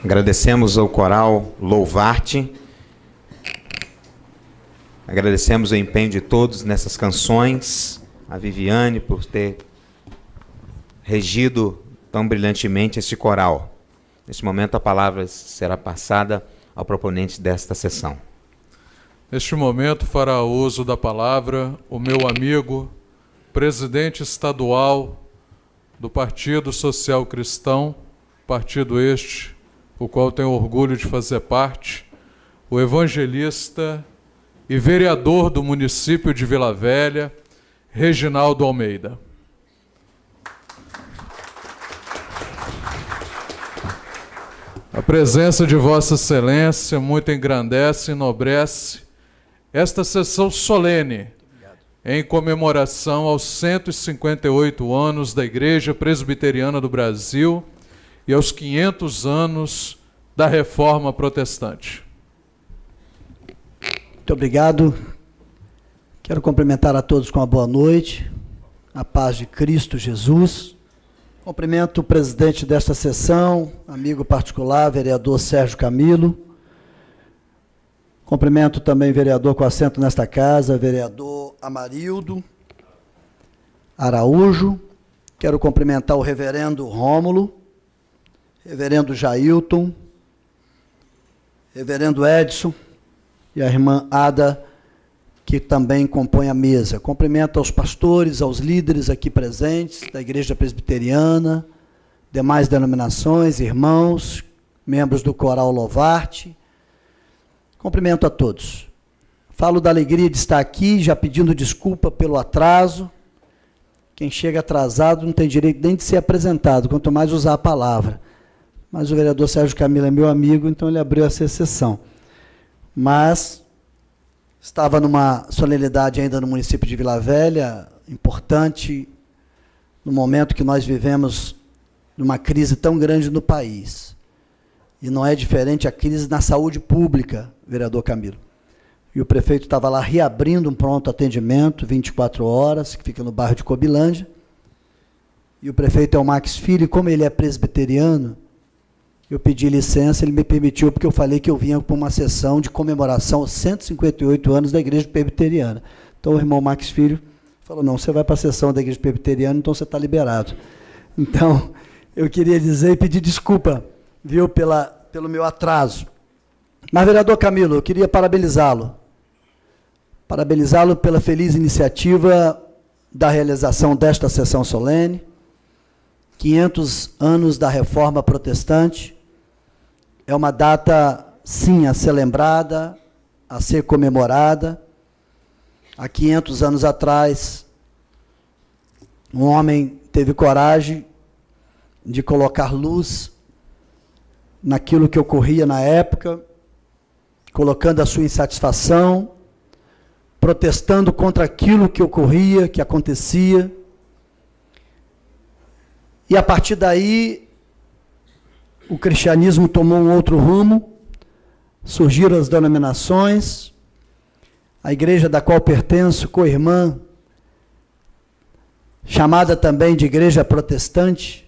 Agradecemos ao coral Louvarte. Agradecemos o empenho de todos nessas canções. A Viviane por ter regido tão brilhantemente este coral. Neste momento a palavra será passada ao proponente desta sessão. Neste momento fará uso da palavra o meu amigo, presidente estadual do Partido Social Cristão, partido este, o qual tenho orgulho de fazer parte, o evangelista e vereador do município de Vila Velha, Reginaldo Almeida. A presença de Vossa Excelência muito engrandece e enobrece esta sessão solene em comemoração aos 158 anos da Igreja Presbiteriana do Brasil e aos 500 anos da Reforma Protestante. Muito obrigado. Quero cumprimentar a todos com uma boa noite, a paz de Cristo Jesus. Cumprimento o presidente desta sessão, amigo particular, vereador Sérgio Camilo. Cumprimento também o vereador com assento nesta casa, vereador Amarildo Araújo. Quero cumprimentar o reverendo Rômulo, reverendo Jailton, reverendo Edson e a irmã Ada, que também compõe a mesa. Cumprimento aos pastores, aos líderes aqui presentes da Igreja Presbiteriana, demais denominações, irmãos, membros do Coral Louvarte. Cumprimento a todos. Falo da alegria de estar aqui, já pedindo desculpa pelo atraso. Quem chega atrasado não tem direito nem de ser apresentado, quanto mais usar a palavra. Mas o vereador Sérgio Camilo é meu amigo, então ele abriu essa exceção. Mas estava numa solenidade ainda no município de Vila Velha, importante, no momento que nós vivemos numa crise tão grande no país. E não é diferente a crise na saúde pública, vereador Camilo. E o prefeito estava lá reabrindo um pronto atendimento, 24 horas, que fica no bairro de Cobilândia. E o prefeito é o Max Filho, e como ele é presbiteriano, eu pedi licença, ele me permitiu, porque eu falei que eu vinha para uma sessão de comemoração aos 158 anos da Igreja Presbiteriana. Então o irmão Max Filho falou, não, você vai para a sessão da Igreja Presbiteriana, então você está liberado. Então, eu queria dizer e pedir desculpa, viu, pelo meu atraso. Mas, vereador Camilo, eu queria parabenizá-lo. Parabenizá-lo pela feliz iniciativa da realização desta sessão solene, 500 anos da Reforma Protestante. É uma data, sim, a ser lembrada, a ser comemorada. Há 500 anos atrás, um homem teve coragem de colocar luz naquilo que ocorria na época, colocando a sua insatisfação, protestando contra aquilo que ocorria, que acontecia. E a partir daí, o cristianismo tomou um outro rumo, surgiram as denominações, a igreja da qual pertenço, co-irmã, chamada também de igreja protestante,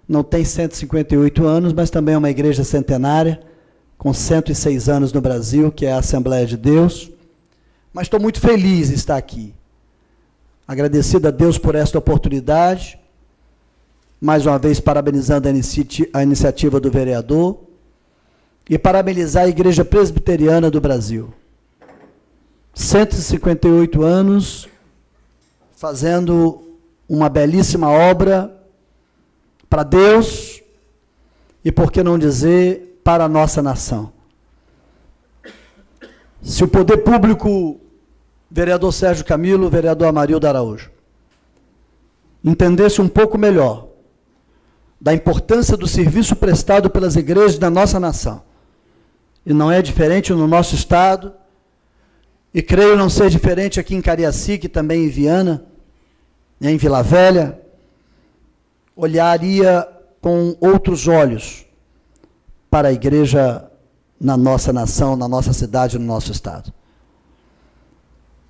não tem 158 anos, mas também é uma igreja centenária, com 106 anos no Brasil, que é a Assembleia de Deus. Mas estou muito feliz de estar aqui. Agradecido a Deus por esta oportunidade, mais uma vez parabenizando a iniciativa do vereador e parabenizar a Igreja Presbiteriana do Brasil. 158 anos fazendo uma belíssima obra para Deus e, por que não dizer, para a nossa nação. Se o poder público, vereador Sérgio Camilo, vereador Amarildo Araújo, entendesse um pouco melhor da importância do serviço prestado pelas igrejas da nossa nação, e não é diferente no nosso estado, e creio não ser diferente aqui em Cariacica, também em Viana, em Vila Velha, olharia com outros olhos para a igreja na nossa nação, na nossa cidade, no nosso estado.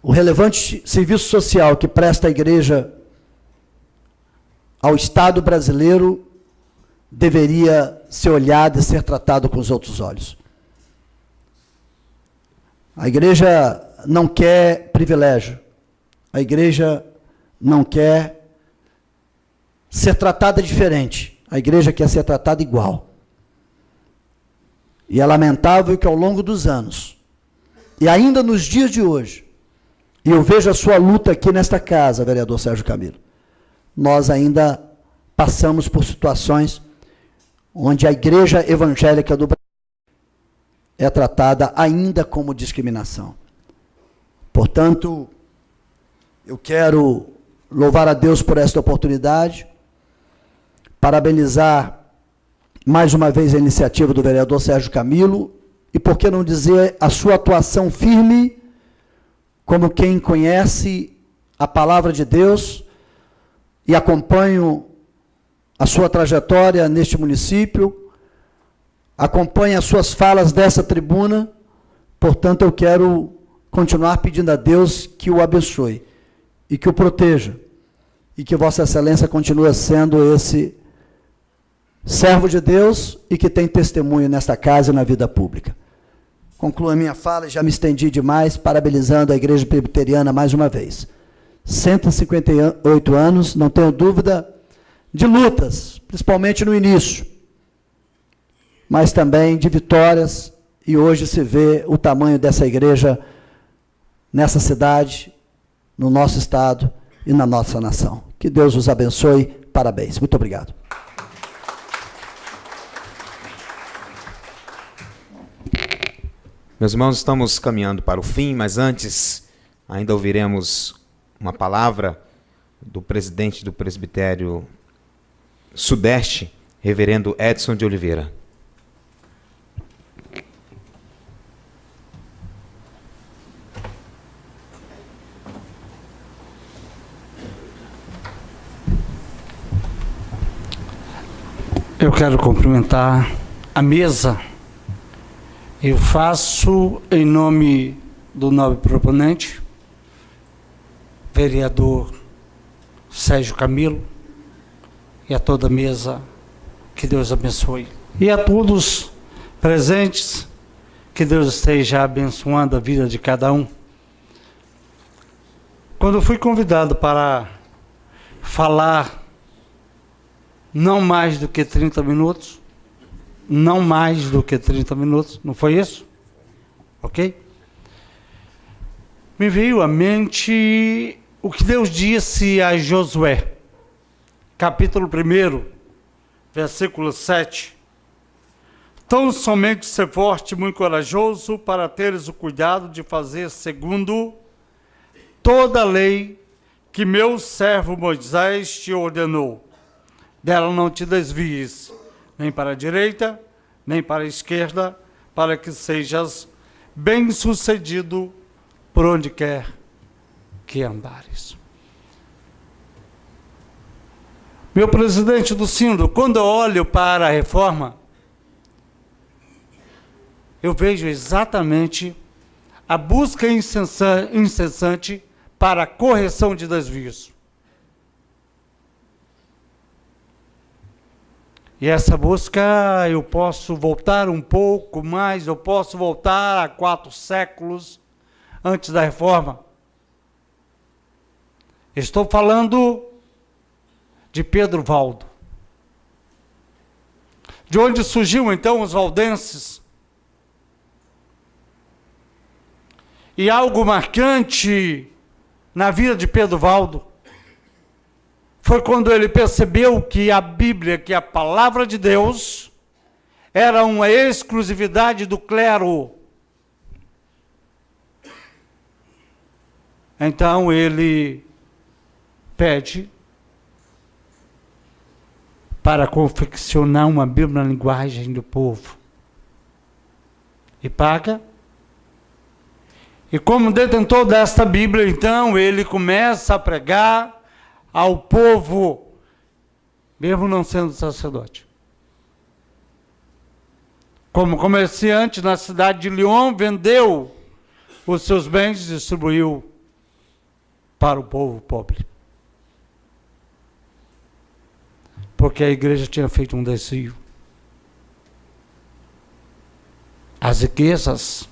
O relevante serviço social que presta a igreja ao Estado brasileiro deveria ser olhado e ser tratado com os outros olhos. A igreja não quer privilégio. A igreja não quer ser tratada diferente. A igreja quer ser tratada igual. E é lamentável que ao longo dos anos, e ainda nos dias de hoje, e eu vejo a sua luta aqui nesta casa, vereador Sérgio Camilo, nós ainda passamos por situações onde a igreja evangélica do Brasil é tratada ainda como discriminação. Portanto, eu quero louvar a Deus por esta oportunidade, parabenizar mais uma vez a iniciativa do vereador Sérgio Camilo, e por que não dizer a sua atuação firme, como quem conhece a palavra de Deus e acompanho a sua trajetória neste município, acompanho as suas falas dessa tribuna, portanto eu quero continuar pedindo a Deus que o abençoe e que o proteja, e que Vossa Excelência continue sendo esse servo de Deus e que tem testemunho nesta casa e na vida pública. Concluo a minha fala, já me estendi demais, parabenizando a Igreja Presbiteriana mais uma vez. 158 anos, não tenho dúvida, de lutas, principalmente no início, mas também de vitórias, e hoje se vê o tamanho dessa igreja nessa cidade, no nosso estado e na nossa nação. Que Deus os abençoe, parabéns. Muito obrigado. Meus irmãos, estamos caminhando para o fim, mas antes ainda ouviremos uma palavra do presidente do Presbitério Sudeste, reverendo Edson de Oliveira. Eu quero cumprimentar a mesa. Eu faço em nome do nobre proponente, vereador Sérgio Camilo, e a toda a mesa, que Deus abençoe. E a todos presentes, que Deus esteja abençoando a vida de cada um. Quando eu fui convidado para falar não mais do que 30 minutos, não mais do que 30 minutos, não foi isso? Ok? Me veio à mente o que Deus disse a Josué, capítulo 1, versículo 7. Tão somente ser forte e muito corajoso para teres o cuidado de fazer segundo toda a lei que meu servo Moisés te ordenou. Dela não te desvies, nem para a direita, nem para a esquerda, para que sejas bem-sucedido por onde quer que andares. Meu presidente do Sínodo, quando eu olho para a reforma, eu vejo exatamente a busca incessante para a correção de desvios. E essa busca, eu posso voltar um pouco mais, eu posso voltar a 4 séculos antes da reforma. Estou falando de Pedro Valdo. De onde surgiu então os valdenses? E algo marcante na vida de Pedro Valdo foi quando ele percebeu que a Bíblia, que a palavra de Deus, era uma exclusividade do clero. Então ele pede para confeccionar uma Bíblia na linguagem do povo. E paga. E como detentor desta Bíblia, então, ele começa a pregar ao povo, mesmo não sendo sacerdote. Como comerciante na cidade de Lyon, vendeu os seus bens e distribuiu para o povo pobre. porque a igreja tinha feito um desvio. As riquezas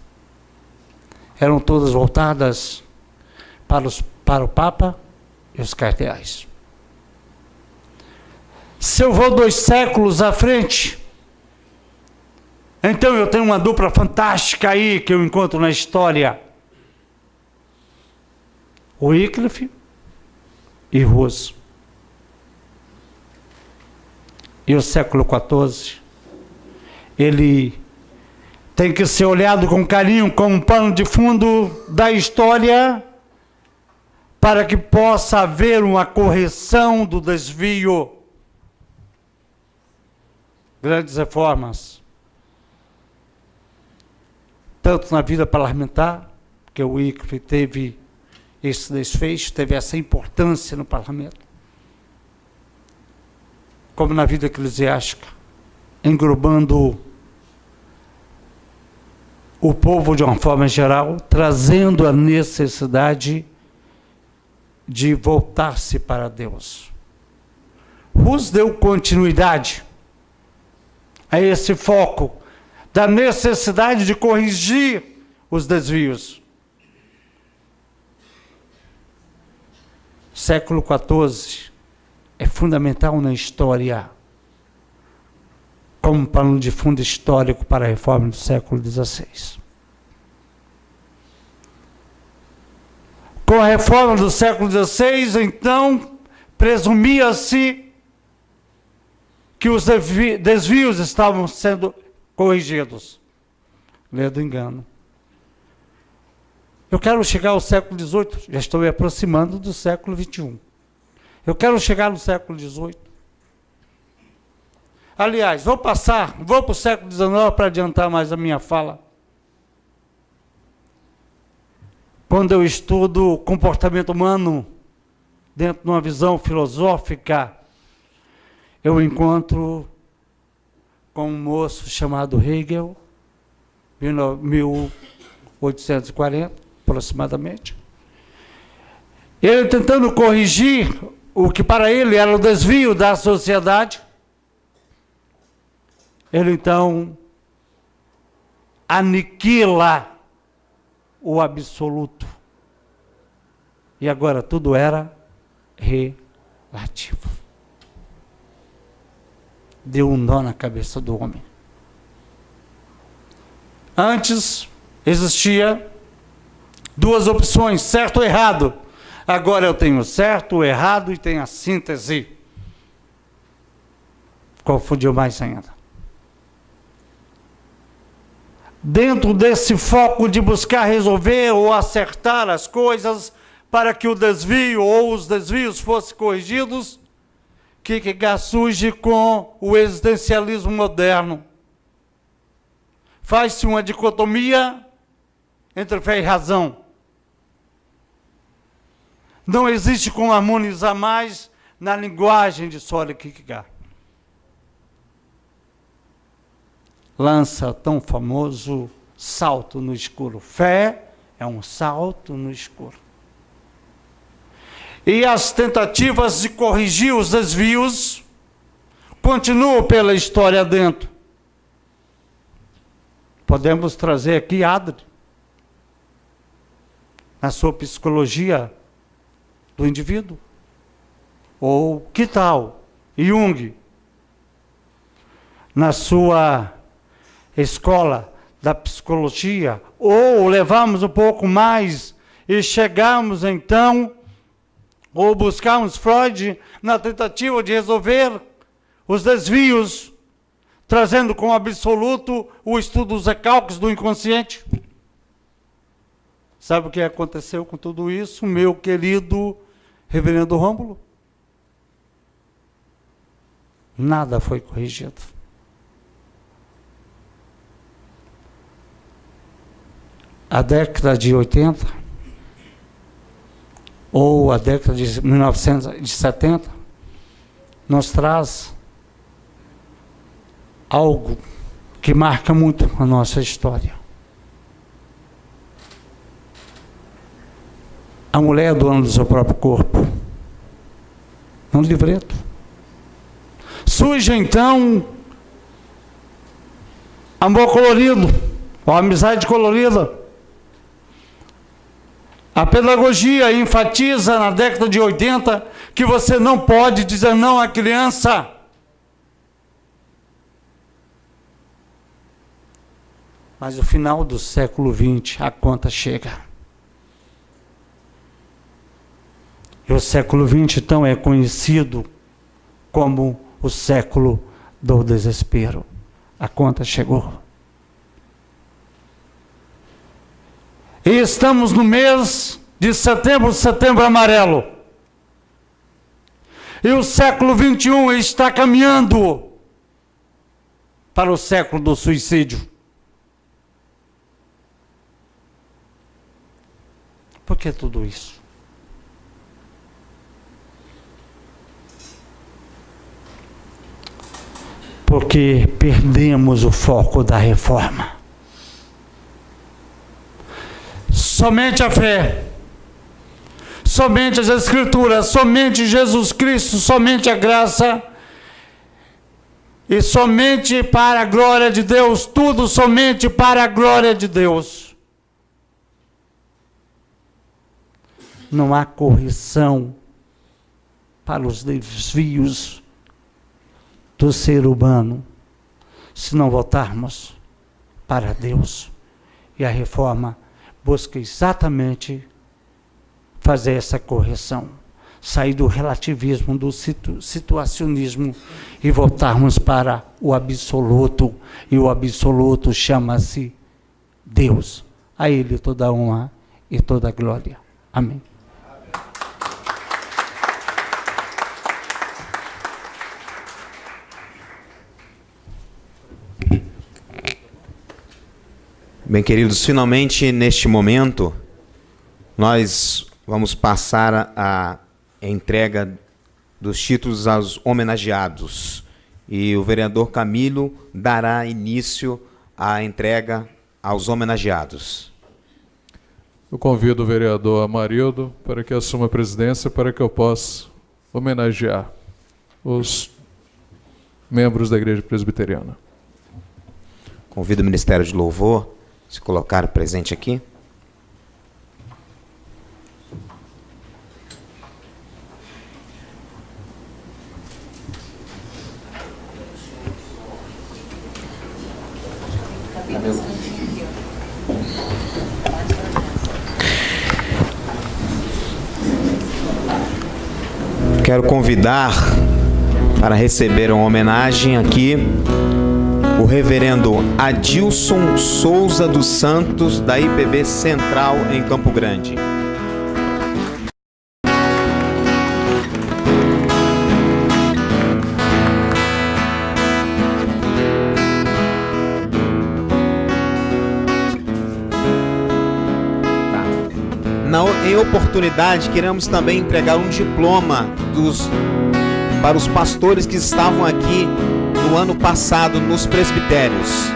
eram todas voltadas para o Papa e os cardeais. Se eu vou 2 séculos à frente, então eu tenho uma dupla fantástica aí que eu encontro na história. Wycliffe e Hus. E o século XIV, ele tem que ser olhado com carinho como um pano de fundo da história para que possa haver uma correção do desvio. Grandes reformas, tanto na vida parlamentar, que o Wycliffe teve esse desfecho, teve essa importância no parlamento, como na vida eclesiástica, englobando o povo de uma forma geral, trazendo a necessidade de voltar-se para Deus. Hus deu continuidade a esse foco da necessidade de corrigir os desvios. Século XIV é fundamental na história, como pano de fundo histórico para a reforma do século XVI. Com a reforma do século XVI, então, presumia-se que os desvios estavam sendo corrigidos. Ledo engano. Eu quero chegar ao século XVIII, já estou me aproximando do século XXI. Eu quero chegar no século XVIII. Aliás, vou para o século XIX para adiantar mais a minha fala. Quando eu estudo o comportamento humano dentro de uma visão filosófica, eu encontro com um moço chamado Hegel, 1840, aproximadamente. Ele tentando corrigir o que para ele era o desvio da sociedade. Ele então aniquila o absoluto. E agora tudo era relativo. Deu um nó na cabeça do homem. Antes existia 2 opções, certo ou errado. Agora eu tenho certo, o errado e tenho a síntese. Confundiu mais ainda. Dentro desse foco de buscar resolver ou acertar as coisas para que o desvio ou os desvios fossem corrigidos, Kierkegaard surge com o existencialismo moderno. Faz-se uma dicotomia entre fé e razão. Não existe como harmonizar mais na linguagem de Søren Kierkegaard. Lança tão famoso salto no escuro. Fé é um salto no escuro. E as tentativas de corrigir os desvios continuam pela história dentro. Podemos trazer aqui Adler, na sua psicologia do indivíduo. Ou que tal Jung, na sua escola da psicologia. Ou levamos um pouco mais e chegamos então, ou buscamos Freud na tentativa de resolver os desvios, trazendo como absoluto o estudo dos recalques do inconsciente. Sabe o que aconteceu com tudo isso, meu querido reverendo Rômulo? Nada foi corrigido. A década de 80, ou a década de 1970, nos traz algo que marca muito a nossa história. A mulher é dona do seu próprio corpo. No livreto. Surge então amor colorido, ou amizade colorida. A pedagogia enfatiza na década de 80 que você não pode dizer não à criança. Mas no final do século XX, a conta chega. E o século XX, então, é conhecido como o século do desespero. A conta chegou. E estamos no mês de setembro, setembro amarelo. E o século XXI está caminhando para o século do suicídio. Por que tudo isso? Porque perdemos o foco da reforma. Somente a fé, somente as Escrituras, somente Jesus Cristo, somente a graça e somente para a glória de Deus, tudo somente para a glória de Deus. Não há correção para os desvios do ser humano, se não voltarmos para Deus. E a reforma busca exatamente fazer essa correção, sair do relativismo, do situacionismo e voltarmos para o absoluto. E o absoluto chama-se Deus. A Ele toda a honra e toda a glória. Amém. Bem, queridos, finalmente neste momento nós vamos passar a entrega dos títulos aos homenageados. E o vereador Camilo dará início à entrega aos homenageados. Eu convido o vereador Amarildo para que assuma a presidência para que eu possa homenagear os membros da Igreja Presbiteriana. Convido o Ministério de Louvor se colocar presente aqui. Quero convidar para receber uma homenagem aqui o reverendo Adilson Souza dos Santos, da IPB Central, em Campo Grande. Em oportunidade, queremos também entregar um diploma para os pastores que estavam aqui no ano passado nos presbitérios.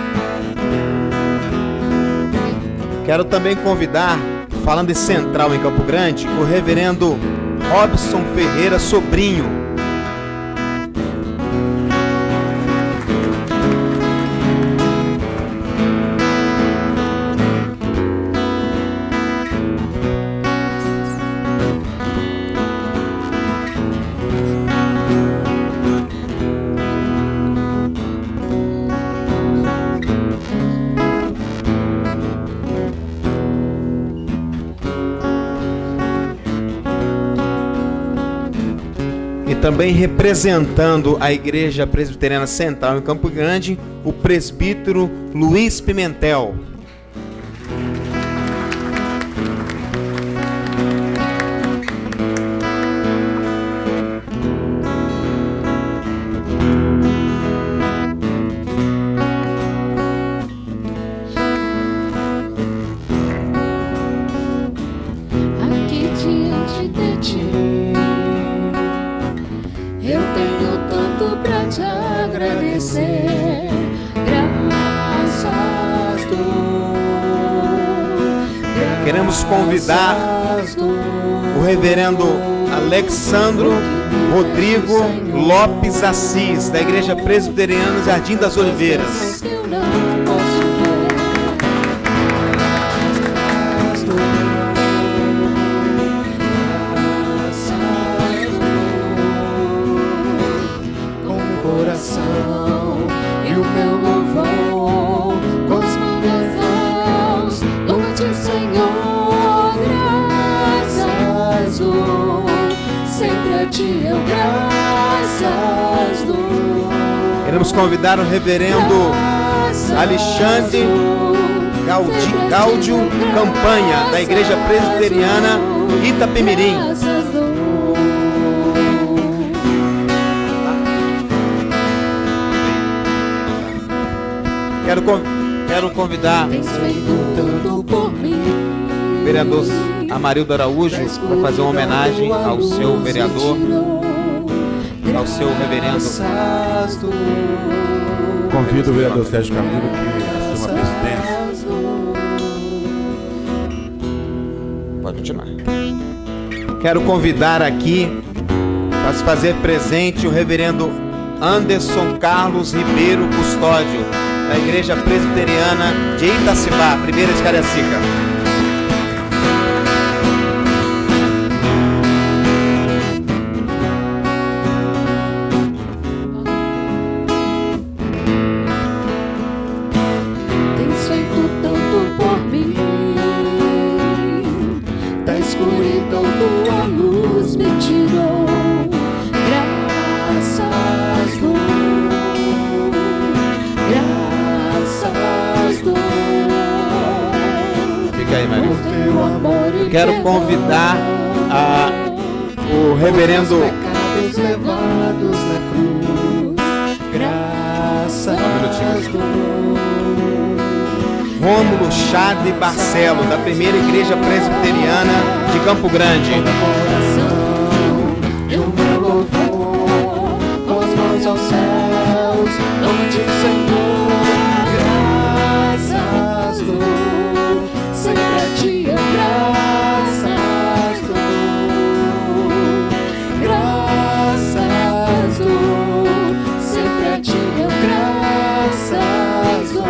Quero também convidar, falando em Central em Campo Grande, o reverendo Robson Ferreira Sobrinho. Também representando a Igreja Presbiteriana Central em Campo Grande, o presbítero Luiz Pimentel. Aqui diante de ti eu tenho tanto pra te agradecer, graças dou. Queremos convidar o reverendo Alexandro Rodrigo Lopes Assis, da Igreja Presbiteriana Jardim das Oliveiras. E o meu louvor com os meus mãos, louva-te, Senhor, graças dou, sempre a ti eu graças dou. Queremos convidar o reverendo Alexandre Gáudio Campanha, da Igreja Presbiteriana Itapemirim. Quero convidar o vereador Amarildo Araújo para fazer uma homenagem ao seu vereador, ao seu reverendo. Convido o vereador Sérgio Camilo que assuma a presidência. Pode continuar. Quero convidar aqui para se fazer presente o reverendo Anderson Carlos Ribeiro Custódio, da Igreja Presbiteriana de Itacibá, primeira de Cariacica. Tens feito tanto por mim, da escuridão tua luz me tirou, graças dou. Fica aí, Maria. Eu quero convidar o reverendo Rômulo Chade Barcelo, da primeira Igreja Presbiteriana de Campo Grande. Eu meu louvor com as mãos aos céus, louva-te, Senhor, graças dou, sempre a ti eu graças dou, graças dou, sempre a ti eu graças dou.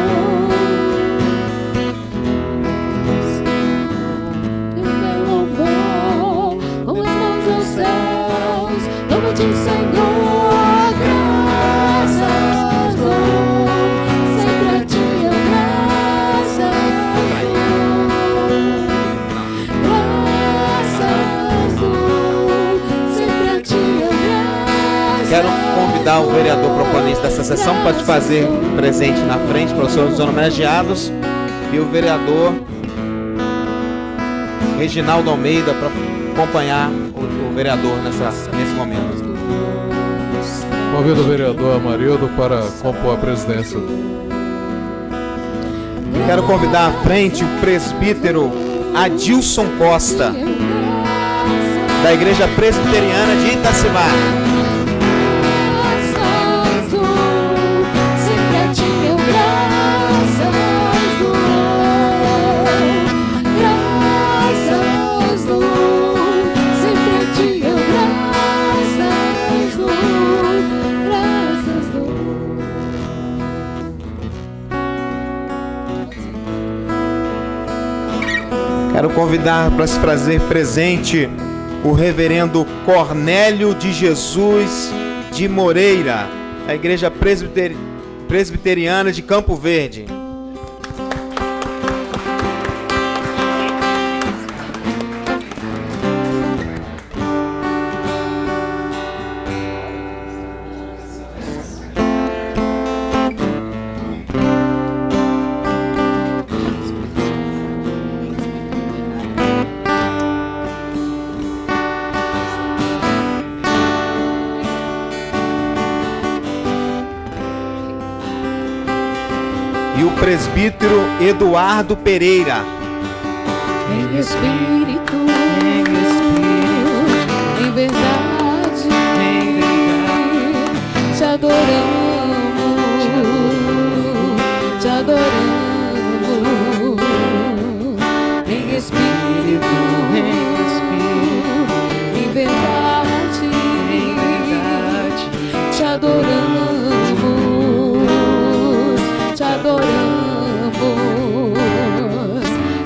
Eu meu louvor com as mãos aos céus, louva-te, Senhor, graças dou, sempre a ti eu graças dou, sempre a ti eu graças. Quero convidar o vereador proponente dessa sessão para te fazer presente na frente para os seus homenageados e o vereador Reginaldo Almeida para acompanhar o vereador nesse momento. Convido o vereador Amarildo para compor a presidência. Quero convidar à frente o presbítero Adilson Costa, da Igreja Presbiteriana de Itacibá. Graças dou, sempre a ti eu graças dou, graças dou, sempre a ti eu graças dou, graças dou. Quero convidar para se fazer presente o reverendo Cornélio de Jesus de Moreira, da Igreja Presbiteriana de Campo Verde. E o presbítero Eduardo Pereira. Em espírito, em verdade, te adoramos, te adoramos. Em espírito, em verdade. te adoramos,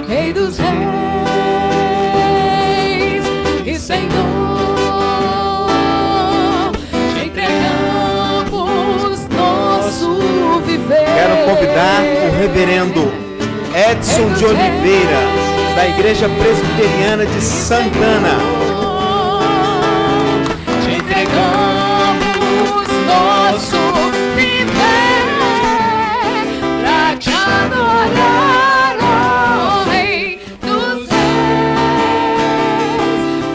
Rei dos Reis e Senhor, te entregamos nosso viver. Quero convidar o reverendo Edson de Oliveira, da Igreja Presbiteriana de Santana. Te entregamos nosso viver pra te adorar, ó Rei dos Reis.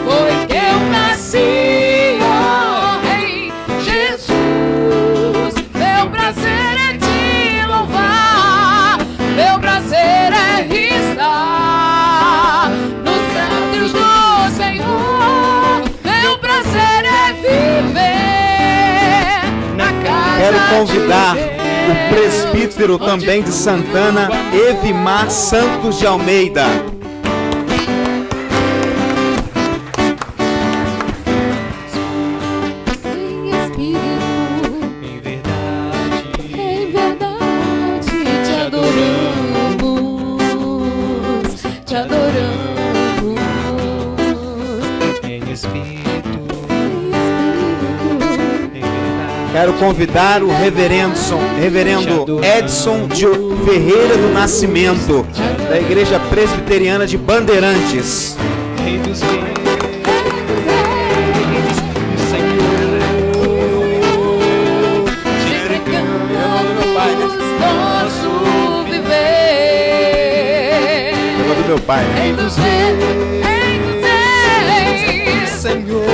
Foi que eu nasci, ó Rei Jesus. Meu prazer é te louvar, meu prazer é estar nos atos do Senhor. Meu prazer é viver na casa. Quero convidar de o presbítero Deus, também de Santana, Evimar Santos de Almeida. em espírito, em verdade, te adoramos, te adoramos, em espírito, Quero convidar o reverendo Edson de Ferreira do Nascimento, da Igreja Presbiteriana de Bandeirantes. Rei dos Reis, te entregamos nosso viver. Lembra do meu pai, né? Rei dos Reis, Senhor.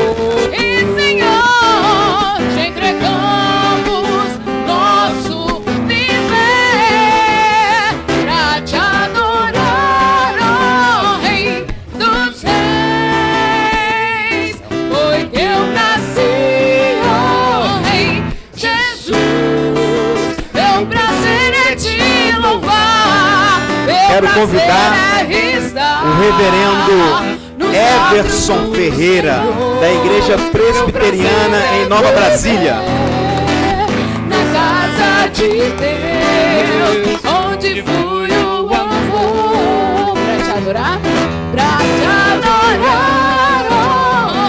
e Senhor, te entregamos nosso viver pra te adorar, ó Rei dos Reis. Foi que eu nasci, ó Rei Jesus. Meu prazer é te louvar, meu Quero prazer convidar é estar o reverendo nos Everson atos do Ferreira, Senhor. da Igreja Presbiteriana em Nova Brasília. Na casa de Deus, onde flui o amor, pra te adorar, ó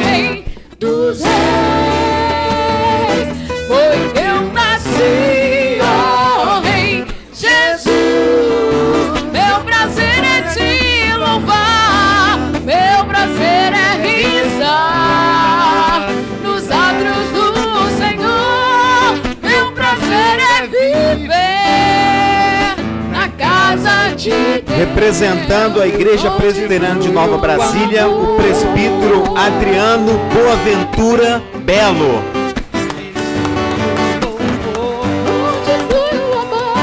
Rei dos Reis. Foi que eu nasci, ó Rei Jesus. Meu prazer é te louvar, meu prazer é estar nos atos do Senhor. Meu prazer é viver na casa de Deus. Representando a Igreja Presbiteriana de Nova Brasília, o presbítero Adriano Boaventura Belo. Onde flui o amor,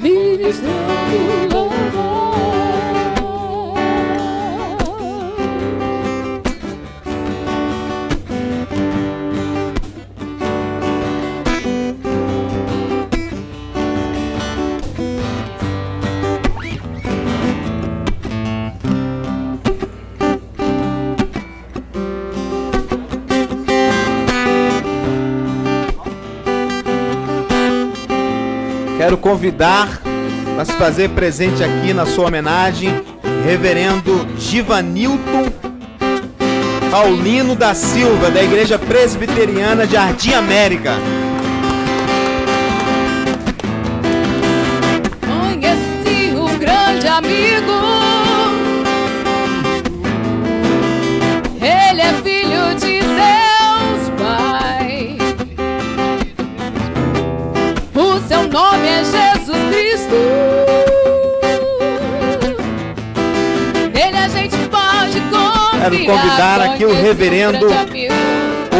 ministrando louvor. Quero convidar para se fazer presente aqui na sua homenagem, reverendo Givanilton Paulino da Silva, da Igreja Presbiteriana de Jardim América. Conheci um grande amigo, ele é filho de Deus Pai. O seu nome é Jesus Cristo. Nele a gente pode confiar. Quero convidar aqui o Conheci um reverendo grande amigo.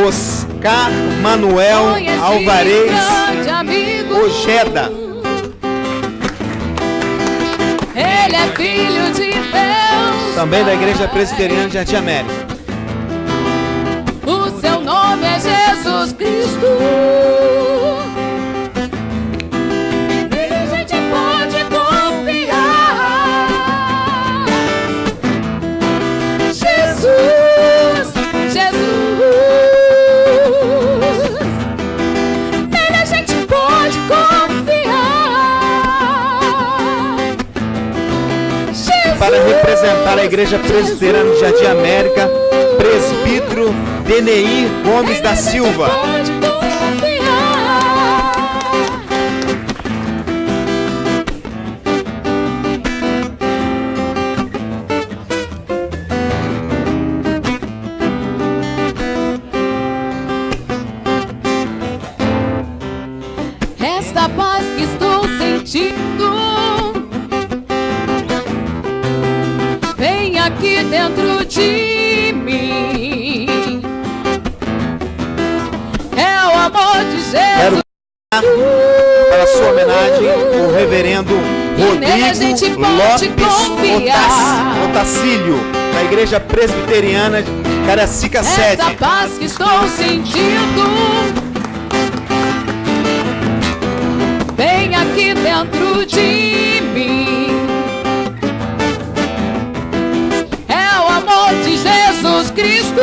Oscar Manuel Conheci um Alvarez grande amigo. Ojeda. Ele é filho de Deus. Também da Igreja Presbiteriana de Jardim América. O seu nome é Jesus Cristo. Nele a gente pode confiar. Jesus, Jesus. apresentar a Igreja Presbiteriana do Jardim América, presbítero Deneir Gomes da Silva. Pode confiar. Esta paz que estou sentindo vem aqui dentro de mim. É o amor de Quero Jesus. para sua homenagem o reverendo nele a gente Rodrigo pode Lopes confiar. Otacílio, da Igreja Presbiteriana de Caracica 7. Essa paz que estou sentindo vem aqui dentro de mim. É o amor de Jesus Cristo.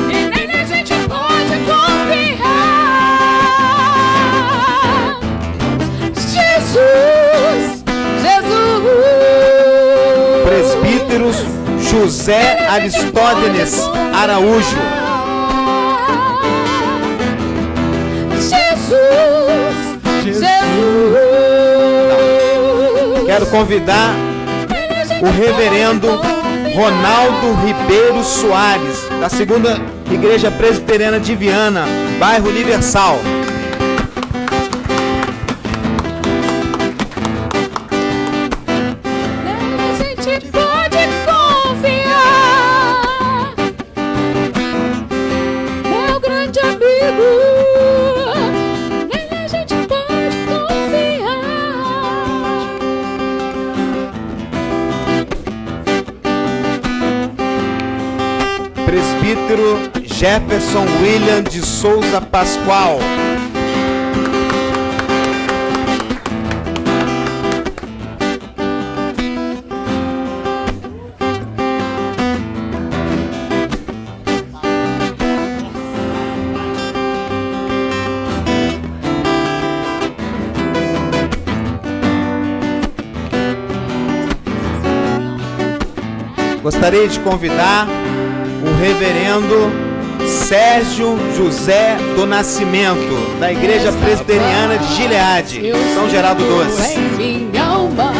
E nele a gente pode confiar. Jesus, Jesus. Presbíteros José Aristóteles Araújo. Quero convidar o reverendo Ronaldo Ribeiro Soares, da segunda Igreja Presbiteriana de Viana, bairro Universal. Nele a gente pode confiar. Meu grande amigo. Nele a gente pode confiar. Presbítero Jefferson William de Souza Pascoal. Gostaria de convidar o reverendo Sérgio José do Nascimento, da Igreja Presbiteriana de Gileade, São Geraldo Doce. Em minha alma.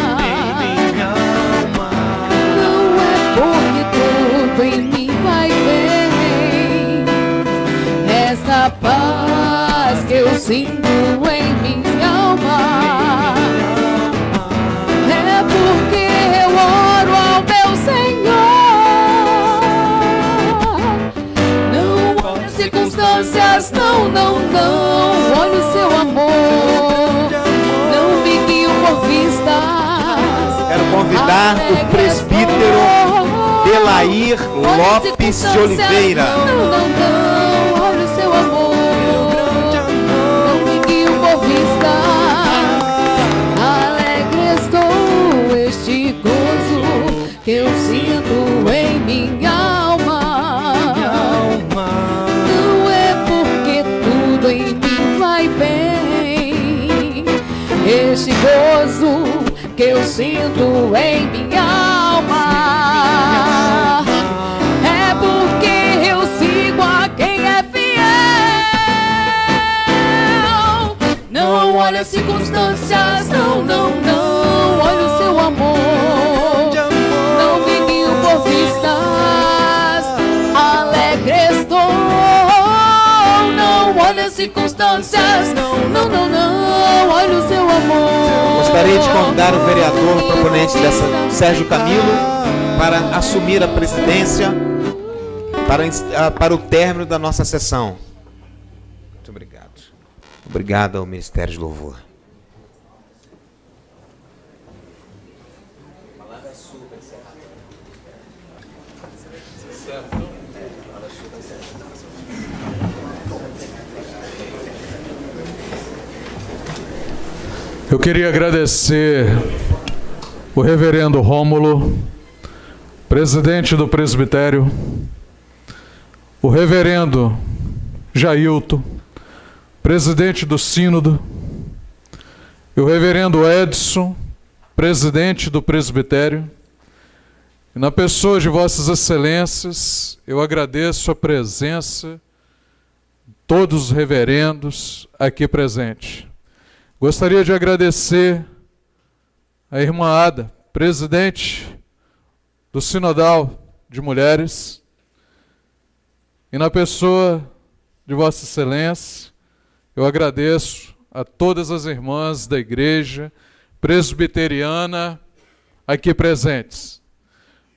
Não é porque tudo em mim vai bem. Essa paz que eu sinto em minha alma. É porque eu oro ao meu Senhor. Não olho as circunstâncias, não, não, não. Olho o seu amor. Não me guio por vistas. Quero convidar o presbítero Delair Lopes de Oliveira. Não, não, não. Olho o seu amor. Não me guio por vistas. Alegre estou este gozo que eu sinto em minha alma. Não é porque tudo em mim vai bem. Este gozo que eu sinto em minha alma. É porque eu sigo a quem é fiel. Não olha as circunstâncias, não, não, não. Olha o seu amor. Não me guio por vistas. Alegre estou. Não olha as circunstâncias, não, não, não, não. Olha o seu amor. Gostaria de convidar o vereador proponente dessa, Sérgio Camilo, para assumir a presidência para o término da nossa sessão. Muito obrigado. Obrigado ao Ministério de Louvor. Eu queria agradecer o reverendo Rômulo, presidente do presbitério, o reverendo Jailton, presidente do sínodo, e o reverendo Edson, presidente do presbitério, e na pessoa de vossas excelências, eu agradeço a presença de todos os reverendos aqui presentes. Gostaria de agradecer a irmã Ada, presidente do Sinodal de Mulheres, e na pessoa de Vossa Excelência, eu agradeço a todas as irmãs da Igreja Presbiteriana aqui presentes.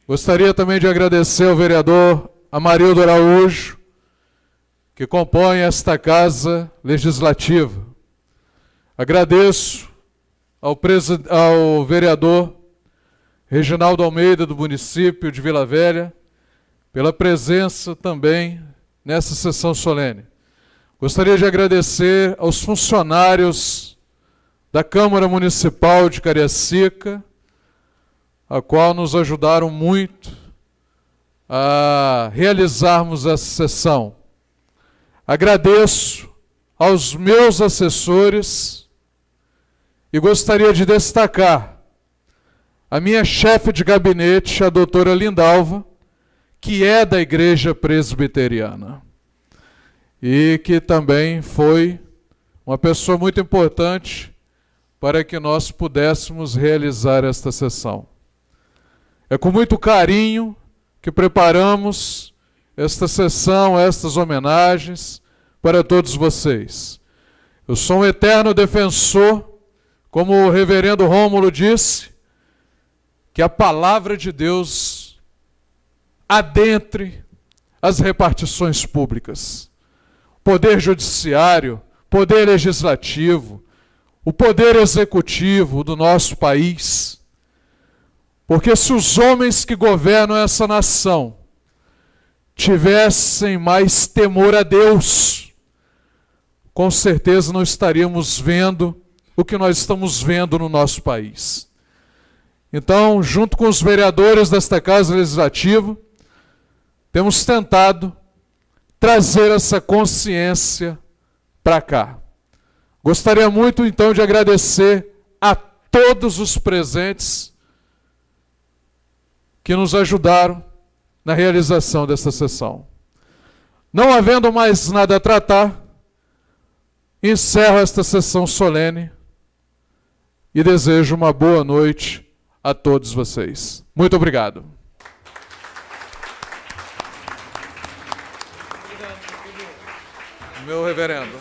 Gostaria também de agradecer ao vereador Amarildo Araújo, que compõe esta Casa Legislativa. Agradeço ao vereador Reginaldo Almeida, do município de Vila Velha, pela presença também nessa sessão solene. Gostaria de agradecer aos funcionários da Câmara Municipal de Cariacica, a qual nos ajudaram muito a realizarmos essa sessão. Agradeço aos meus assessores e gostaria de destacar a minha chefe de gabinete, a doutora Lindalva, que é da Igreja Presbiteriana e que também foi uma pessoa muito importante para que nós pudéssemos realizar esta sessão. É com muito carinho que preparamos esta sessão, estas homenagens para todos vocês. Eu sou um eterno defensor, como o reverendo Rômulo disse, que a palavra de Deus adentre as repartições públicas. Poder judiciário, poder legislativo, o poder executivo do nosso país. Porque se os homens que governam essa nação tivessem mais temor a Deus, com certeza não estaríamos vendo o que nós estamos vendo no nosso país. Então, junto com os vereadores desta Casa Legislativa, temos tentado trazer essa consciência para cá. Gostaria muito, então, de agradecer a todos os presentes que nos ajudaram na realização desta sessão. Não havendo mais nada a tratar, encerro esta sessão solene e desejo uma boa noite a todos vocês. Muito obrigado. Meu reverendo.